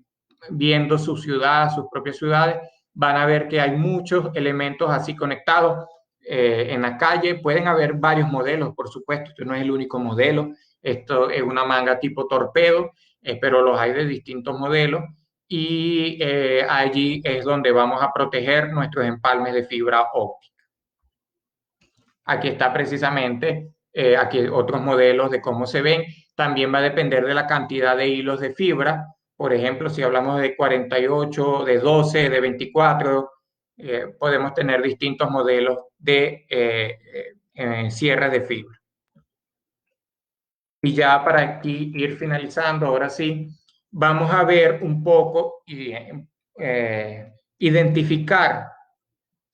viendo su ciudad, sus propias ciudades, van a ver que hay muchos elementos así conectados en la calle. Pueden haber varios modelos, por supuesto, esto no es el único modelo, esto es una manga tipo torpedo, pero los hay de distintos modelos y allí es donde vamos a proteger nuestros empalmes de fibra óptica. Aquí está precisamente, aquí otros modelos de cómo se ven. También va a depender de la cantidad de hilos de fibra. Por ejemplo, si hablamos de 48, de 12, de 24, podemos tener distintos modelos de cierres de fibra. Y ya para aquí ir finalizando, ahora sí, vamos a ver un poco y identificar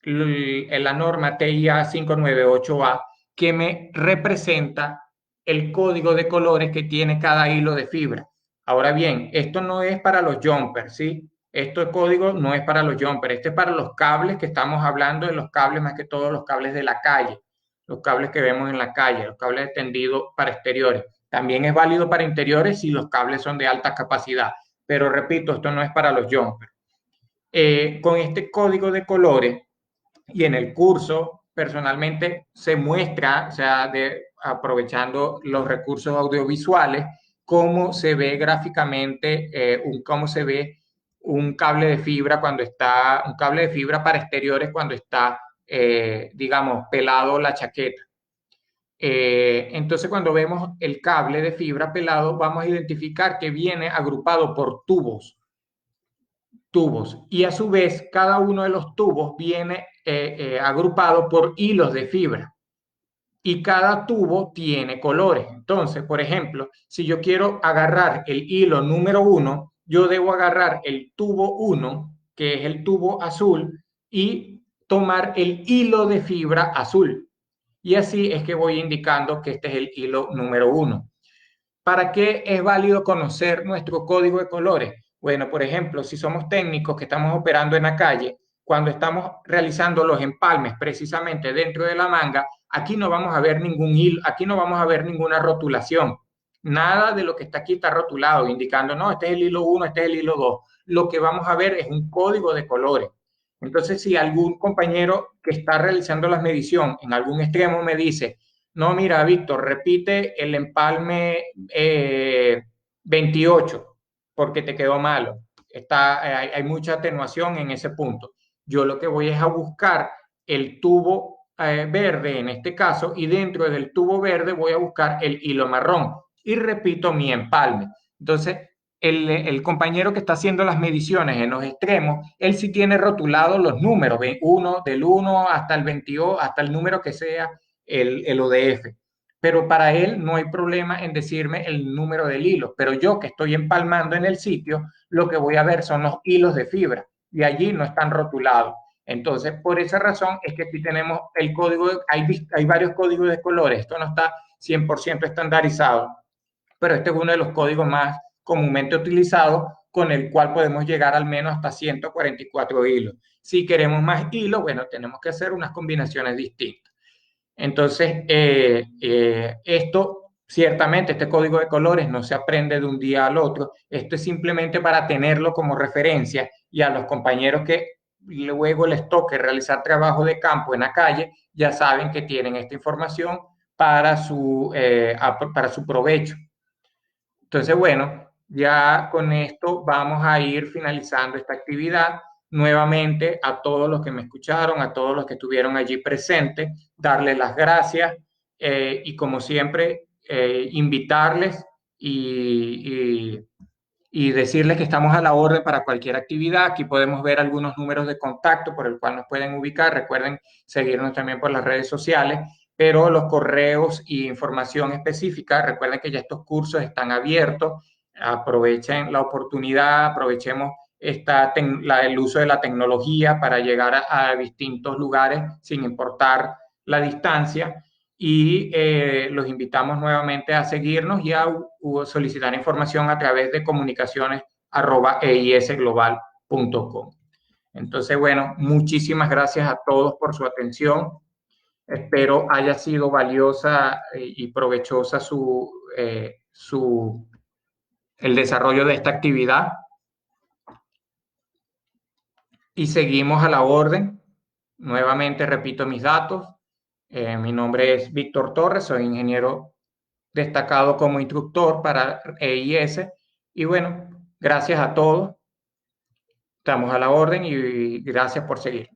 la norma TIA 598A que me representa el código de colores que tiene cada hilo de fibra. Ahora bien, esto no es para los jumpers, ¿sí? Este código no es para los jumpers, este es para los cables que estamos hablando, de los cables más que todos los cables de la calle, los cables que vemos en la calle, los cables extendidos para exteriores. También es válido para interiores si los cables son de alta capacidad, pero repito, esto no es para los jumpers. Con este código de colores y en el curso personalmente se muestra, o sea, aprovechando los recursos audiovisuales, cómo se ve gráficamente, cómo se ve un cable de fibra un cable de fibra para exteriores cuando está, digamos, pelado la chaqueta. Entonces, cuando vemos el cable de fibra pelado, vamos a identificar que viene agrupado por tubos, y a su vez cada uno de los tubos viene agrupado por hilos de fibra, y cada tubo tiene colores. Entonces, por ejemplo, si yo quiero agarrar el hilo número 1, yo debo agarrar el tubo 1, que es el tubo azul, y tomar el hilo de fibra azul. Y así es que voy indicando que este es el hilo número 1. ¿Para qué es válido conocer nuestro código de colores? Bueno, por ejemplo, si somos técnicos que estamos operando en la calle, cuando estamos realizando los empalmes precisamente dentro de la manga, aquí no vamos a ver ningún hilo, aquí no vamos a ver ninguna rotulación. Nada de lo que está aquí está rotulado, indicando, no, este es el hilo 1, este es el hilo 2. Lo que vamos a ver es un código de colores. Entonces, si algún compañero que está realizando la medición en algún extremo me dice, no, mira, Víctor, repite el empalme 28 porque te quedó malo. Hay mucha atenuación en ese punto. Yo lo que voy es a buscar el tubo verde en este caso, y dentro del tubo verde voy a buscar el hilo marrón y repito mi empalme. Entonces, el compañero que está haciendo las mediciones en los extremos, él sí tiene rotulados los números, del 1 hasta el 22, hasta el número que sea el ODF. Pero para él no hay problema en decirme el número del hilo. Pero yo que estoy empalmando en el sitio, lo que voy a ver son los hilos de fibra y allí no están rotulados. Entonces, por esa razón es que aquí tenemos el código, hay varios códigos de colores. Esto no está 100% estandarizado, pero este es uno de los códigos más comúnmente utilizados, con el cual podemos llegar al menos hasta 144 hilos. Si queremos más hilos, bueno, tenemos que hacer unas combinaciones distintas. Entonces, esto, ciertamente, este código de colores no se aprende de un día al otro. Esto es simplemente para tenerlo como referencia, y a los compañeros que luego les toque realizar trabajo de campo en la calle, ya saben que tienen esta información para su provecho. Entonces, bueno, ya con esto vamos a ir finalizando esta actividad. Nuevamente, a todos los que me escucharon, a todos los que estuvieron allí presentes, darles las gracias, y como siempre, invitarles y decirles que estamos a la orden para cualquier actividad. Aquí podemos ver algunos números de contacto por el cual nos pueden ubicar. Recuerden seguirnos también por las redes sociales, pero los correos y información específica, recuerden que ya estos cursos están abiertos. Aprovechen la oportunidad, aprovechemos el uso de la tecnología para llegar a distintos lugares sin importar la distancia. Y los invitamos nuevamente a seguirnos y a solicitar información a través de comunicaciones@eisglobal.com. Entonces, bueno, muchísimas gracias a todos por su atención. Espero haya sido valiosa y provechosa el desarrollo de esta actividad, y seguimos a la orden. Nuevamente repito mis datos. Mi nombre es Víctor Torres, soy ingeniero destacado como instructor para EIS. Y bueno, gracias a todos. Estamos a la orden y gracias por seguir.